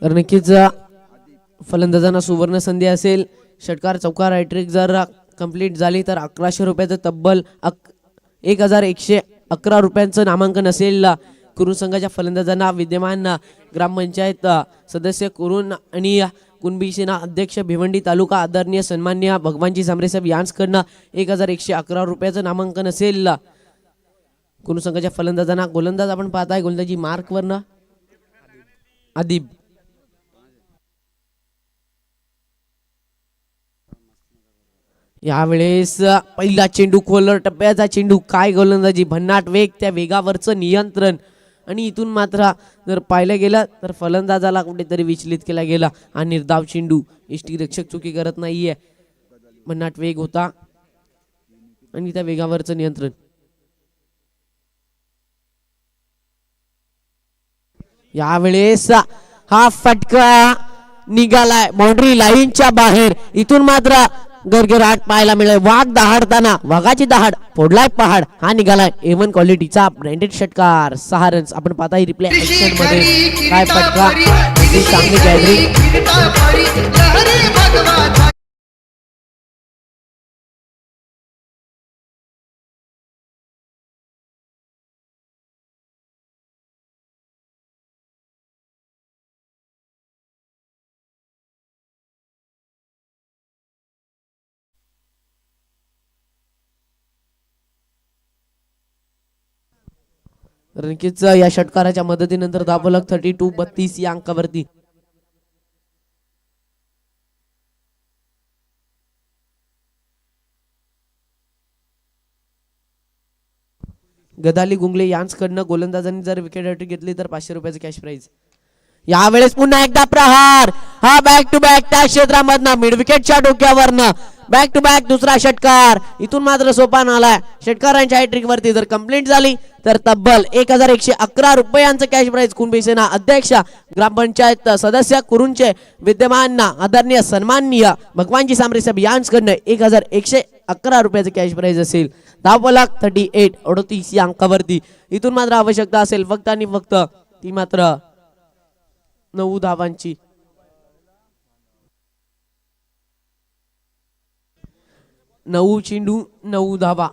तर नक्कीच फलंदाजांना सुवर्ण संधी असेल. षटकार चौकार हॅट्रिक जर कंप्लीट झाली तर 1100 रुपयाचं तब्बल 1111 रुपयांचं नामांकन असेल कुरुन संघाच्या फलंदाजांना. विद्यमान ग्रामपंचायत सदस्य कुरुन आणि कुणबी सेना अध्यक्ष भिवंडी तालुका आदरणीय सन्मान्य भगवानजी सांबरे साहेब यांच्याकडनं 1111 रुपयाचं नामांकन असेल. कुणू संघाच्या फलंदाजांना गोलंदाज आपण पाहताय गोलंदाजी मार्कवरनं आदिब. यावेळेस पहिला चेंडू खोलर टप्प्याचा चेंडू, काय गोलंदाजी, भन्नाट वेग, त्या वेगावरचं नियंत्रण आणि इथून मात्र जर पाहिलं गेलं तर फलंदाजाला कुठेतरी विचलित केला गेला. हा निर्धाव चेंडू, यष्टीरक्षक चुकी करत नाहीये. भन्नाट वेग होता आणि त्या वेगावरचं नियंत्रण. यावेळेस हा फटका निघालाय बाउंड्री लाईनच्या बाहेर. इथून मात्र गरगराट पाहायला मिळेल. वाघ दहाडताना, वाघाची दहाड फोडलाय पहाड. हा निघालाय A1 क्वालिटीचा ब्रँडेड षटकार. 6 रन्स. आपण पाहताय रिप्ले ऍक्शन मध्ये काय फटका, चांगली गॅदरिंग. नक्कीच या षटकाराच्या मदतीनंतर धावफलक 32-32 या अंकावरती. गदाली गुंगले यांच्याकडनं गोलंदाजांनी जर विकेट हॅट्रिक घेतली तर 500 रुपयाचं कॅश प्राइज. यावेळेस पुन्हा एकदा प्रहार. हा बॅक टू बॅक त्या क्षेत्रामधनं मिड विकेटच्या डोक्यावरनं बॅक टू बॅक दुसरा षटकार. इथून मात्र सोपान आलाय. षटकारांच्या हॅट्रिक वरती जर कंप्लीट झाली तर तब्बल 1111 रुपयांचं कॅश प्राइज. कुणबी सेना अध्यक्ष, ग्रामपंचायत सदस्य कुरुंचे विद्यमान आदरणीय सन्माननीय भगवानजी सांबरे साहेब यांच्याकडनं 1111 रुपयाचं कॅश प्राइज असेल. धावफलक 38-38 या अंकावरती. इथून मात्र आवश्यकता असेल फक्त आणि फक्त ती मात्र 9 धावांची. 9 चेंडू 9 धावा.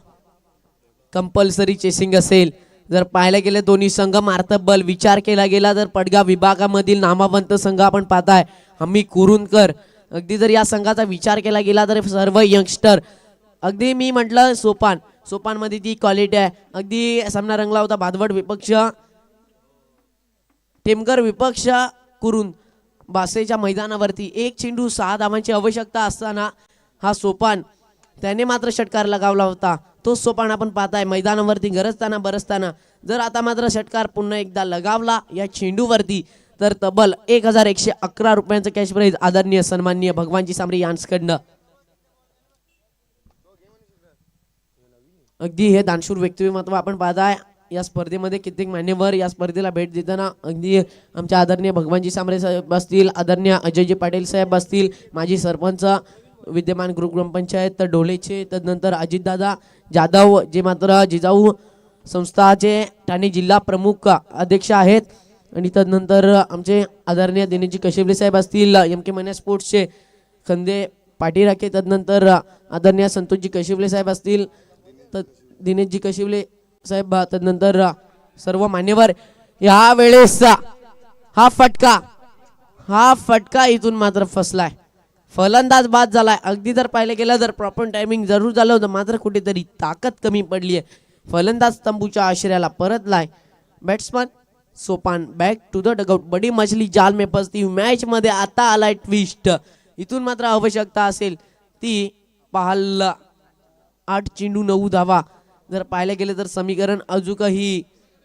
कंपल्सरी चेसिंग असेल. जर पाहायला गेले दोन्ही संघ मार्तब्बल. विचार केला गेला तर पडगा विभागामधील नामवंत संघ आपण पाहताय हम्मी कुरुंदकर. अगदी जर या संघाचा विचार केला गेला तर सर्व यंगस्टर, अगदी मी म्हटलं सोपान मध्ये ती क्वालिटी आहे. अगदी सामना रंगला होता भादवड विपक्ष टेमकर विपक्ष कुरुंद बासेच्या मैदानावरती. 1 चेंडू 6 धावांची आवश्यकता असताना हा सोपान त्याने मात्र षटकार लगावला होता. तो सोपान आपण पाहताय मैदानावरती गरजताना बरसताना. जर आता मात्र षटकार पुन्हा एकदा लगावला या चेंडूवरती तर तब्बल 1111 रुपयांचं कॅश प्राइज आदरणीय सन्माननीय भगवानजी सांबरे यांच्याकडनं. अगदी हे दानशूर व्यक्तिमत्व आपण पाहताय या स्पर्धेमध्ये. कित्येक मान्यवर या स्पर्धेला भेट देताना अगदी आमच्या आदरणीय भगवानजी सांबरे साहेब असतील, आदरणीय अजयजी पाटील साहेब असतील, माजी सरपंच विद्यमान ग्रुप ग्रामपंचायत डोळेचे, तदनंतर अजितदादा जाधव जे मात्र जिजाऊ संस्थाचे ठाणे जिल्हा प्रमुख अध्यक्ष आहेत, आणि तदनंतर आमचे आदरणीय दिनेशजी कशिवले साहेब असतील MK मन्या स्पोर्ट्सचे खंदे पाटीराखे, तदनंतर आदरणीय संतोषजी कशिवले साहेब असतील, दिनेशजी कशिवले साहेब, तदनंतर सर्व मान्यवर. या वेळेस हा फटका इथून मात्र फसलाय. फलंदाज बाद झालाय. अगदी जर पाहिलं गेलं तर प्रॉपर टायमिंग जरूर झालं होतं, मात्र कुठेतरी ताकद कमी पडली आहे. फलंदाज तंबूच्या आश्रयाला परतलाय. Batsman Sopan back to the dugout. बडी मछली जाल में फसती. मॅच मध्ये आता आलाय ट्विस्ट. इथून मात्र आवश्यकता असेल ती पाहायला 8 चेंडू 9 धावा. जर पाहायला गेलं तर समीकरण अजूनही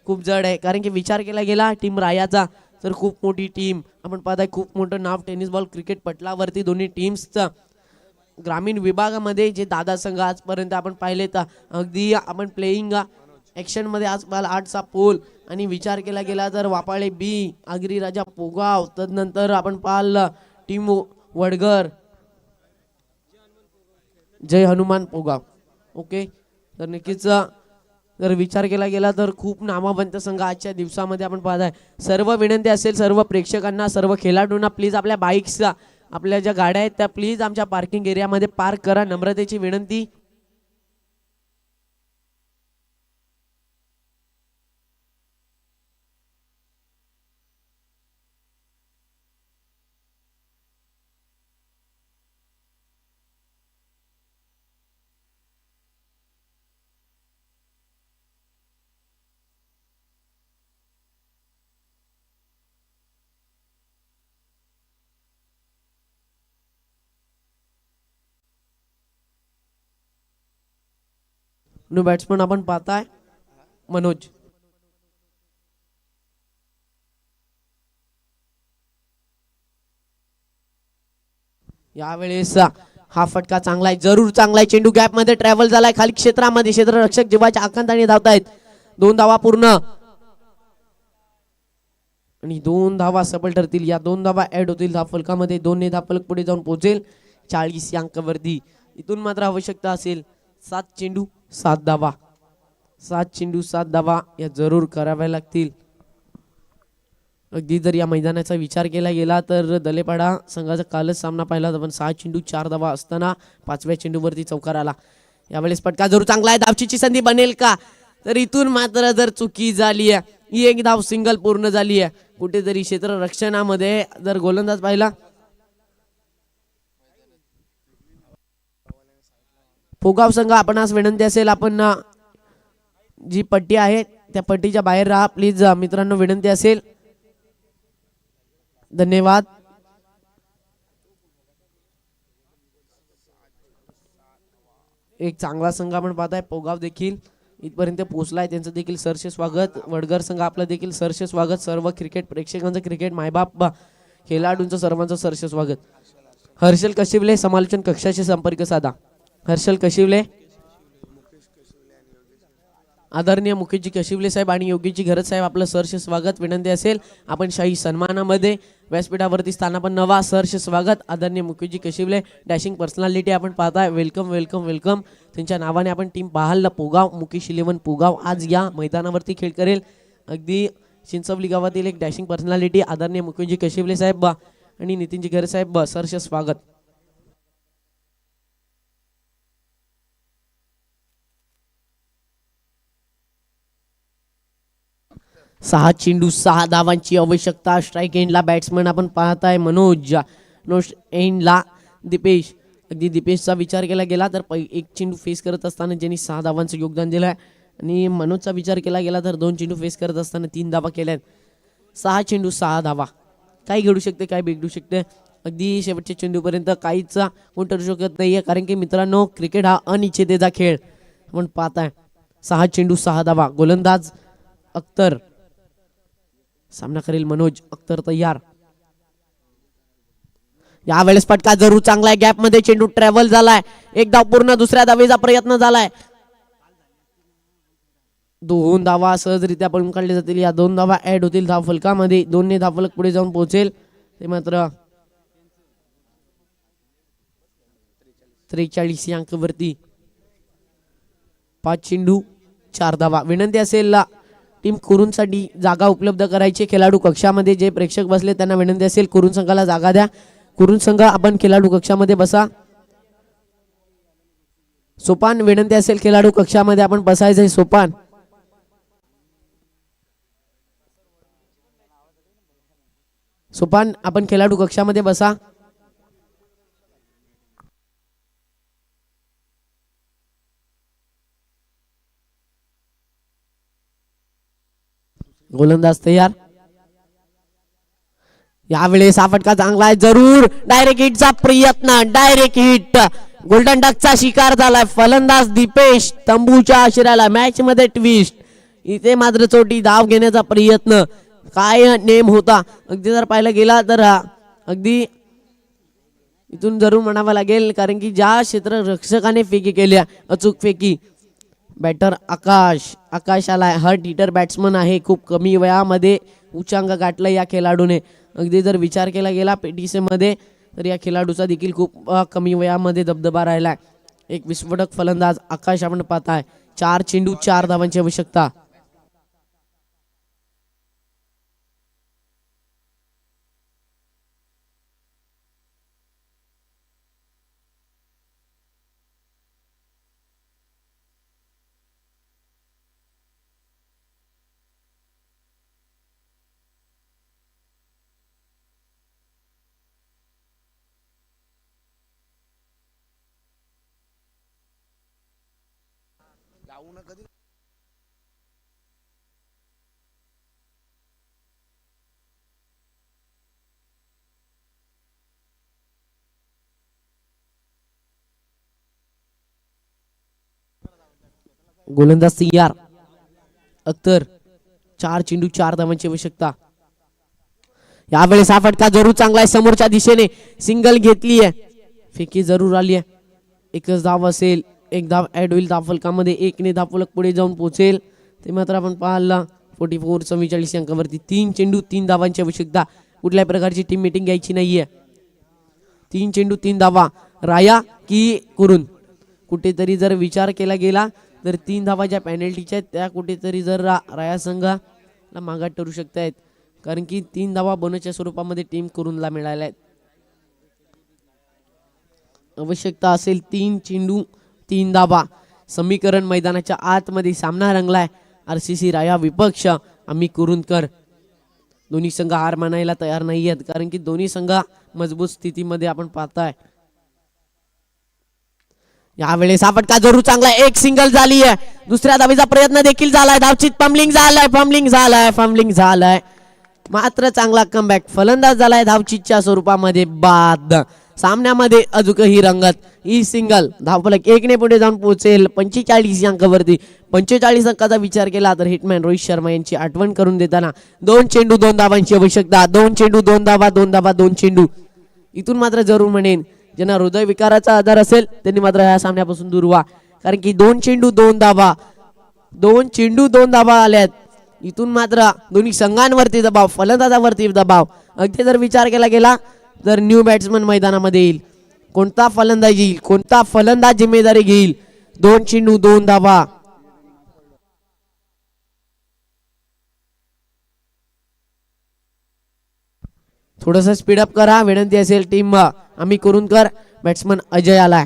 खूप जड आहे, कारण की विचार केला गेला टीम रायाचा तर खूप मोठी टीम आपण पाहताय, खूप मोठं नाव टेनिस बॉल क्रिकेट पटलावरती दोन्ही टीम्सचं. ग्रामीण विभागामध्ये जे दादा संघ आजपर्यंत आपण पाहिले तर अगदी आपण प्लेइंग ॲक्शन मध्ये आज 8चा पोल, आणि विचार केला गेला तर वापाळे बी, आगरी राजा पोगाव, तदनंतर आपण पाहिलं टीम वडगर, जय हनुमान पोगाव. ओके, तर नक्कीच जर विचार केला गेला तर खूप नामवंत संघ आजच्या दिवसामध्ये आपण पाहताय. सर्व विनंती असेल सर्व प्रेक्षकांना, सर्व खेळाडूंना, प्लीज आपल्या बाईक्स, आपल्या ज्या गाड्या आहेत त्या प्लीज आमच्या पार्किंग एरियामध्ये पार्क करा, नम्रतेची विनंती. न्यू बॅट्समन आपण पाहताय मनोज. यावेळेस हा फटका चांगला आहे, जरूर चांगला आहे. चेंडू गॅप मध्ये ट्रॅव्हल झालाय खाली क्षेत्रामध्ये. क्षेत्ररक्षक जीवाच्या आकांताने धावतायत. 2 धावा पूर्ण आणि 2 धावा सबल ठरतील. या 2 धावा ऍड होतील धाव फलकामध्ये. 2 धाव फलक पुढे जाऊन पोहोचेल 40 या अंकावरती. इथून मात्र आवश्यकता असेल 7 चेंडू 7 धावा. 7 चेंडू 7 धावा या जरूर कराव्या लागतील. अगदी जर या मैदानाचा विचार केला गेला तर दलेपाडा संघाचा कालच सामना पाहिला पण 6 चेंडू 4 धावा असताना 5व्या चेंडूवरती चौकार आला. यावेळेस फटका जरूर चांगला आहे. धावचीची संधी बनेल का? तर इथून मात्र जर चुकी झाली आहे, ही एक धाव सिंगल पूर्ण झाली आहे. कुठेतरी क्षेत्ररक्षणामध्ये जर गोलंदाज पाहिला फोगाव संघ, आपण आज विनंती असेल आपण जी पट्टी आहे त्या पट्टीच्या बाहेर राहा प्लीज मित्रांनो, विनंती असेल. धन्यवाद. एक चांगला संघ आपण पाहताय पोगाव देखील इथपर्यंत पोहोचलाय, त्यांचं देखील सरसे स्वागत. वडगर संघ आपलं देखील सरसे स्वागत. सर्व क्रिकेट प्रेक्षकांचं, क्रिकेट मायबाप खेळाडूंचं सर्वांचं सरसे स्वागत. हर्षल कशिवले समालोचन कक्षाशी संपर्क साधा. हर्षल कशिवले, आदरणीय मुकेशजी कशिवले साहेब आणि योगीजी घरत साहेब आपलं सहर्ष स्वागत. विनंती असेल आपण शाही सन्मानामध्ये व्यासपीठावरती स्थानापन्न व्हा. सहर्ष स्वागत आदरणीय मुकेशजी कशिवले, डॅशिंग पर्सनॅलिटी आपण पाहताय. Welcome welcome welcome. त्यांच्या नावाने आपण टीम पाहाल पोगाव, मुकेश 11 पोगाव आज या मैदानावरती खेळ करेल. अगदी चिंचवली गावातील एक डॅशिंग पर्सनॅलिटी आदरणीय मुकेशजी कशिवले साहेब आणि नितीनजी घरे साहेब सहर्ष स्वागत. 6 चेंडू 6 धावांची आवश्यकता. स्ट्राईक एंडला बॅट्समन आपण पाहताय मनोज, नोस्ट एंडला दीपेश. अगदी दीपेशचा विचार केला गेला तर एक चेंडू फेस करत असताना ज्यांनी 6 धावांचं योगदान दिलं आहे आणि मनोजचा विचार केला गेला तर 2 चेंडू फेस करत असताना 3 धावा केल्यात. 6 चेंडू 6 धावा. काय घडू शकते, काय बिघडू शकते अगदी शेवटच्या चेंडूपर्यंत काहीच कोण ठरू शकत नाहीये, कारण की मित्रांनो क्रिकेट हा अनिश्चिततेचा खेळ आपण पाहताय. 6 चेंडू 6 धावा. गोलंदाज अख्तर, सामना करेल मनोज. अख्तर तयार. यावेळेस फटका जरूर चांगला आहे. गॅप मध्ये चेंडू ट्रॅव्हल झालाय. एक धाव पूर्ण. दुसऱ्या धावेचा प्रयत्न झालाय. 2 धावा सहजरित्या पळून काढले जातील. या 2 धावा ऍड होतील धाव फलकामध्ये. 2 धाव फलक पुढे जाऊन पोहोचेल ते मात्र 43 या अंकावरती. 5 चेंडू 4 धावा. विनंती असेल टीम कुरूंसाठी जागा उपलब्ध करायची खेळाडू कक्षामध्ये. जे प्रेक्षक बसले त्यांना विनंती असेल कुरून संघाला जागा द्या. कुरून संघ आपण खेळाडू कक्षामध्ये बसा. सोपान विनंती असेल खेळाडू कक्षामध्ये आपण बसायचंय. सोपान सोपान आपण खेळाडू कक्षामध्ये बसा. गोलंदाज तयार. यावेळेस हा फटका चांगला आहे. जरूर डायरेक्ट हिटचा प्रयत्न. Direct hit. गोल्डन डकचा शिकार झालाय. फलंदाज दीपेश तंबूच्या आशिराला. मॅच मध्ये ट्विस्ट. इथे मात्र चोटी धाव घेण्याचा प्रयत्न. काय नेम होता अगदी जर पाहायला गेला तर अगदी इथून जरूर म्हणावं लागेल, कारण की ज्या क्षेत्ररक्षकाने फेकी केल्या अचूक फेकी. बॅटर आकाश आलाय. हर्ट हिटर बॅट्समन आहे. खूप कमी वयामध्ये उच्चांक गाठला या खेळाडूने. अगदी जर विचार केला गेला PTC मध्ये तर या खेळाडूचा देखील खूप कमी वयामध्ये दबदबा राहिलाय. एक विस्फोटक फलंदाज आकाश आपण पाहताय. 4 चेंडू 4 धावांची आवश्यकता. गोलंदाज तयार. अख्तर 4 चेंडू 4 धावांची आवश्यकता. यावेळेस हा फटका जरूर चांगला आहे. समोरच्या दिशेने सिंगल घेतली आहे. फेकी जरूर आली आहे. एकच धाव असेल. एक धाव ऍड होईल धावफलकामध्ये. एकने धावफलक पुढे जाऊन पोहोचेल ते मात्र आपण पाहिलं. 44 44 अंकावरती 3 चेंडू 3 धावांची आवश्यकता. कुठल्याही प्रकारची टीम मीटिंग घ्यायची नाहीये. 3 चेंडू 3 धावा. राया की कुरुन कुठेतरी जर विचार केला गेला तर 3 धावा ज्या पेनल्टीच्या आहेत त्या कुठेतरी जर राया संघाला मागात ठरू शकत आहेत. कारण की 3 धावा बोनसच्या स्वरूपामध्ये टीम कुरुनला मिळाल्या आहेत. आवश्यकता असेल 3 चेंडू 3 धावा. समीकरण मैदानाच्या आतमध्ये सामना रंगलाय. RCC राया विपक्ष आम्ही कुरुनकर. दोन्ही संघ हार मानायला तयार नाही आहेत कारण की दोन्ही संघ मजबूत स्थितीमध्ये आपण पाहताय. यावेळेस हा फटका जरूर चांगला. एक सिंगल झाली आहे. दुसऱ्या धावेचा प्रयत्न देखील झालाय. धावचित फंबलिंग झालाय मात्र चांगला कमबॅक. फलंदाज झालाय धावचितच्या स्वरूपामध्ये बाद. सामन्यामध्ये अजूनही रंगत. ही सिंगल धावफलक 1 ने पुढे जाऊन पोहोचेल 45 अंकावरती. 45 अंकाचा विचार केला तर हिटमॅन रोहित शर्मा यांची आठवण करून देताना 2 चेंडू 2 धावांची आवश्यकता. 2 चेंडू 2 धावा 2 धावा 2 चेंडू. इथून मात्र जरूर म्हणेन ज्यांना हृदय विकाराचा आधार असेल त्यांनी मात्र ह्या सामन्यापासून दूर व्हा. कारण की 2 चेंडू 2 धावा 2 चेंडू 2 धावा आल्यात. इथून मात्र दोन्ही संघांवरती दबाव. फलंदाजावरती दबाव. अगदी जर विचार केला गेला तर न्यू बॅट्समन मैदानामध्ये येईल. कोणता फलंदाज येईल कोणता फलंदाज जिम्मेदारी घेईल. 2 चेंडू 2 धावा. थोडस स्पीडअप करा विनंती असेल टीम आम्ही कुरुनकर. बॅट्समन अजय आलाय.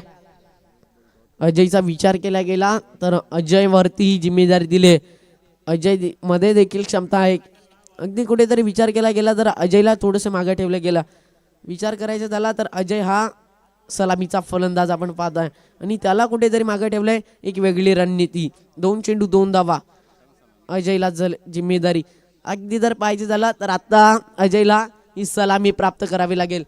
अजयचा विचार केला गेला तर अजय वरती जिम्मेदारी दिले. अजय मध्ये देखील क्षमता आहे. अगदी कुठेतरी विचार केला गेला तर अजयला थोडस मागे ठेवलं गेलं. विचार करायचा झाला तर अजय हा सलामीचा फलंदाज आपण पाहतोय आणि त्याला कुठेतरी मागे ठेवलंय. एक वेगळी रणनीती. 2 चेंडू 2 धावा. अजयला जिम्मेदारी. अगदी जर पाहिजे झाला तर आता अजयला ही सलामी प्राप्त करावी लागेल.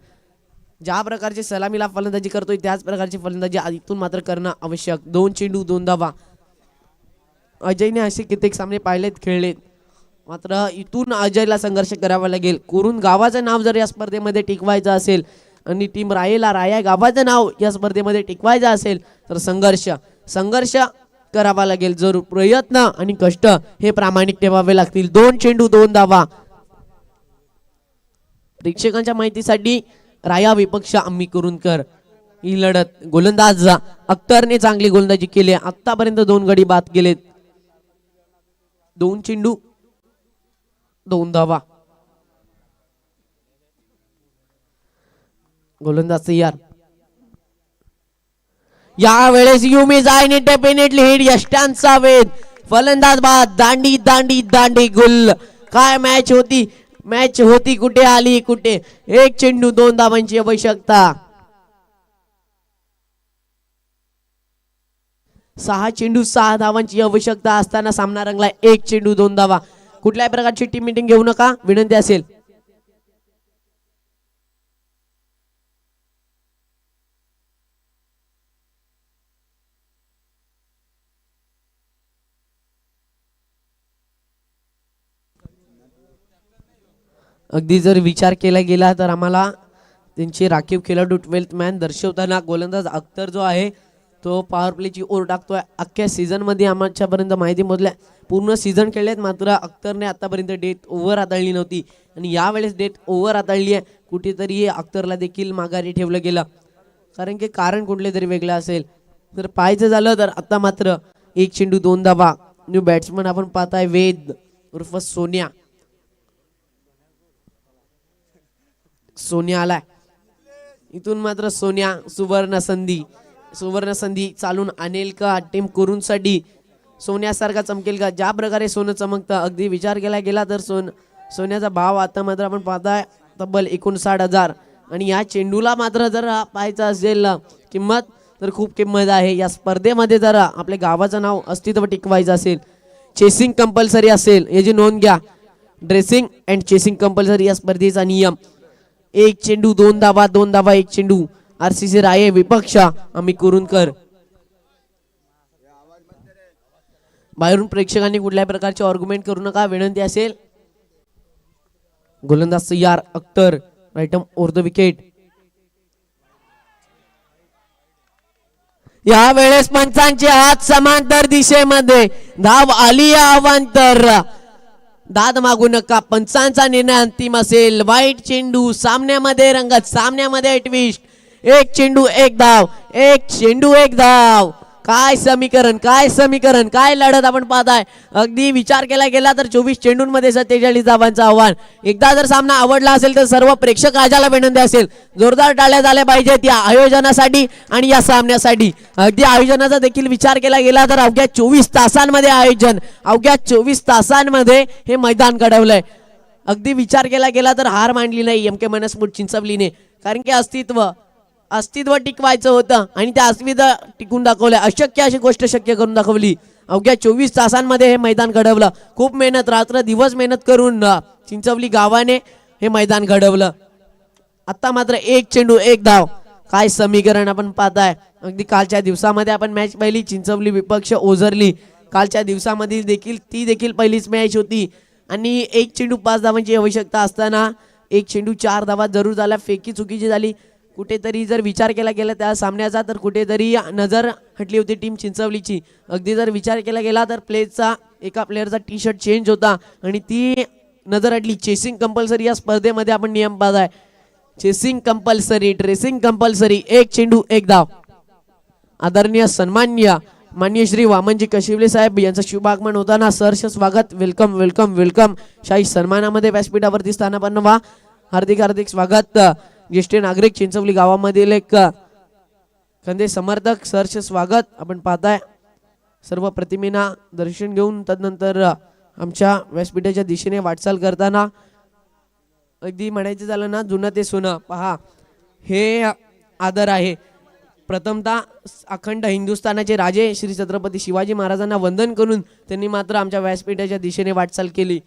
ज्या प्रकारची सलामीला फलंदाजी करतोय त्याच प्रकारची फलंदाजी इथून मात्र करणं आवश्यक. 2 चेंडू 2 धावा. अजयने असे कित्येक सामने पाहिलेत खेळलेत मात्र इथून अजयला संघर्ष करावा लागेल. कुरुन गावाचं नाव जर या स्पर्धेमध्ये टिकवायचं असेल आणि टीम राया गावाचं नाव या स्पर्धेमध्ये टिकवायचं असेल तर संघर्ष करावा लागेल. जरूर प्रयत्न आणि कष्ट हे प्रामाणिक ठेवावे लागतील. 2 चेंडू 2 धावा. प्रेक्षकांच्या माहितीसाठी राया विपक्ष आम्ही कुरुनकर. ही लढत गोलंदाज अख्तरने चांगली गोलंदाजी केली. आतापर्यंत 2 गडी बाद केलेत. 2 चेंडू 2 धावा. गोलंदाज तयार. यावेळेस युमी जायने डेफिनेटली हिट. यष्टांचा वेध. फलंदाज बाद. दांडी दांडी दांडी गुल. काय मॅच होती कुठे आली कुठे. 1 चेंडू 2 धावांची आवश्यकता. 6 चेंडू 6 धावांची आवश्यकता असताना सामना रंगलाय. 1 चेंडू 2 धावा. कुठल्याही प्रकारची टीम मीटिंग घेऊ नका विनंती असेल. अगदी जर विचार केला गेला तर आम्हाला त्यांचे राखीव खेळाडू 12th मॅन दर्शवताना गोलंदाज अख्तर जो आहे तो पॉवर प्लेची ओर टाकतोय. अख्ख्या सीझन मध्ये आमच्यापर्यंत माहिती मोजल्या पूर्ण सीझन खेळलेत मात्र अख्तरने आतापर्यंत डेथ ओव्हर हाताळली नव्हती आणि यावेळेस डेथ ओव्हर हाताळली आहे. कुठेतरी अख्तरला देखील माघारी ठेवलं गेलं कारण की कारण कुठले तरी वेगळं असेल. तर पाहायचं झालं तर आता मात्र 1 चेंडू 2 धावा. न्यू बॅट्समन आपण पाहताय वेद उर्फ सोन्या आलाय. इथून मात्र सोन्या सुवर्ण संधी चालून आणेल का टीम कुरुनसाठी. सोन्यासारखा चमकेल का. ज्या प्रकारे सोनं चमकतं अगदी विचार केला गेला तर सोन्याचा भाव आता मात्र आपण पाहताय तब्बल 59,000 आणि या चेंडूला मात्र जर पाहायचं असेल किंमत तर खूप किंमत आहे. या स्पर्धेमध्ये जर आपल्या गावाचं नाव अस्तित्व टिकवायचं असेल चेसिंग कंपल्सरी असेल याची नोंद घ्या. ड्रेसिंग अँड चेसिंग कंपल्सरी या स्पर्धेचा नियम. 1 चेंडू 2 धावा 2 धावा 1 चेंडू. RCC राये विपक्ष आम्ही कुरुनकर. बाहेरून प्रेक्षकांनी कुठल्याही प्रकारचे आर्ग्युमेंट करू नका, विनंती असेल. गोलंदाज तयार, Akhtar right over the wicket. या वेळेस पंचांचे हात समांतर दिशेमध्ये, धाव आली या अवांतर. दाद मागू नका, पंचांचा निर्णय अंतिम असेल. वाईट चेंडू सामन्यामध्ये रंगत, सामन्यामध्ये ट्विस्ट. एक चेंडू एक धाव, एक चेंडू एक धाव. काय समीकरण, काय समीकरण, काय लढत आपण पाहताय. अगदी विचार केला गेला तर 24 चेंडूंमध्ये 47 धावांचं आव्हान. एकदा जर सामना आवडला असेल तर सर्व प्रेक्षक राजाला विनंती असेल, जोरदार टाळ्या झाल्या पाहिजेत या आयोजनासाठी आणि या सामन्यासाठी. अगदी आयोजनाचा देखील विचार केला गेला तर अवघ्या 24 तासांमध्ये आयोजन, अवघ्या 24 तासांमध्ये हे मैदान घडवलंय. अगदी विचार केला गेला तर हार मांडली नाही एम के मनस्मूट चिंचवलीने, कारण की अस्तित्व टिकवायचं होतं आणि त्या अस्तित्व टिकून दाखवलं. अशक्य अशी गोष्ट शक्य करून दाखवली. अवघ्या 24 तासांमध्ये हे मैदान घडवलं. खूप मेहनत, रात्र दिवस मेहनत करून चिंचवली गावाने हे मैदान घडवलं. आता मात्र एक चेंडू एक धाव. काय समीकरण आपण पाहताय. अगदी कालच्या दिवसामध्ये आपण मॅच पाहिली, चिंचवली विपक्ष ओझरली. कालच्या दिवसामध्ये ती देखील पहिलीच मॅच होती आणि एक चेंडू 5 धावांची आवश्यकता असताना एक चेंडू 4 धावा जरूर झाला. फेकी चुकीची झाली. कुठेतरी जर विचार केला गेला त्या सामन्याचा तर कुठेतरी नजर हटली होती टीम चिंचवलीची. अगदी जर विचार केला गेला तर एका प्लेअरचा टी शर्ट चेंज होता आणि ती नजर हटली. चेसिंग कंपल्सरी या स्पर्धेमध्ये आपण नियम पाहताय. Chasing compulsory, tracing compulsory. एक चेंडू एक धाव. आदरणीय सन्माननीय माननीय श्री वामनजी कशिवले साहेब यांचं शुभागमन होताना सहर्ष स्वागत. Welcome welcome welcome. शाही सन्मानामध्ये व्यासपीठावरती स्थानापन्न व्हा. हार्दिक हार्दिक स्वागत. ज्येष्ठ नागरिक चिंचवली गावामधील एक खंदे समर्थक, सहर्ष स्वागत. आपण पाहताय सर्व प्रतिमेना दर्शन घेऊन तदनंतर आमच्या व्यासपीठाच्या दिशेने वाटचाल करताना अगदी म्हणायचं झालं ना, जुनं ते सोनं. पहा, हे आदर आहे. प्रथमतः अखंड हिंदुस्थानाचे राजे श्री छत्रपती शिवाजी महाराजांना वंदन करून त्यांनी मात्र आमच्या व्यासपीठाच्या दिशेने वाटचाल केली.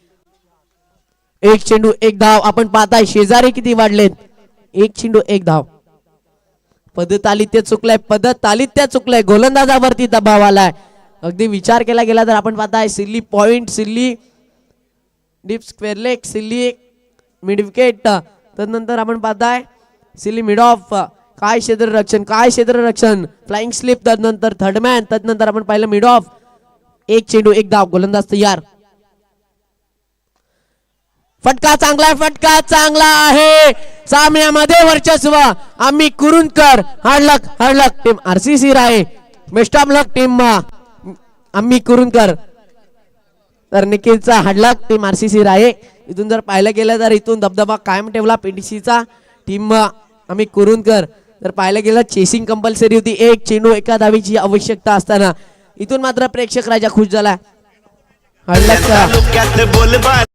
एक चेंडू एक धाव. आपण पाहताय शेजारी किती वाढलेत. एक चेंडू एक धाव. पदतालित्य चुकलंय. गोलंदाजावरती दबाव आलाय. अगदी विचार केला गेला तर आपण पाहताय सिल्ली पॉइंट, सिल्ली डीप स्क्वेअर लेग, सिल्ली मिड विकेट. तदनंतर आपण पाहताय सिल्ली मिड ऑफ. काय क्षेत्ररक्षण, फ्लाइंग स्लिप. तदनंतर थर्ड मॅन. तदनंतर आपण पाहिलं मिड ऑफ. एक चेंडू एक धाव. गोलंदाज तयार. फटका चांगला आहे. सामन्यामध्ये वर्चस्व आम्ही Kurundkar. Hard luck team RCC Rai. Best of luck team आम्ही कुरुंदकर. तर निखिलचा hard luck team RCC Rai. इथून जर पाहिलं गेलं तर इथून दबदबा कायम ठेवला पीटीसीचा टीम आम्ही कुरुंदकर. जर पाहिलं गेलं चेसिंग कंपल्सरी होती. एक चेंडू एका धावीची आवश्यकता असताना इथून मात्र प्रेक्षक राजा खुश झाला. हार्ड लक तालुक्यात बोलबाला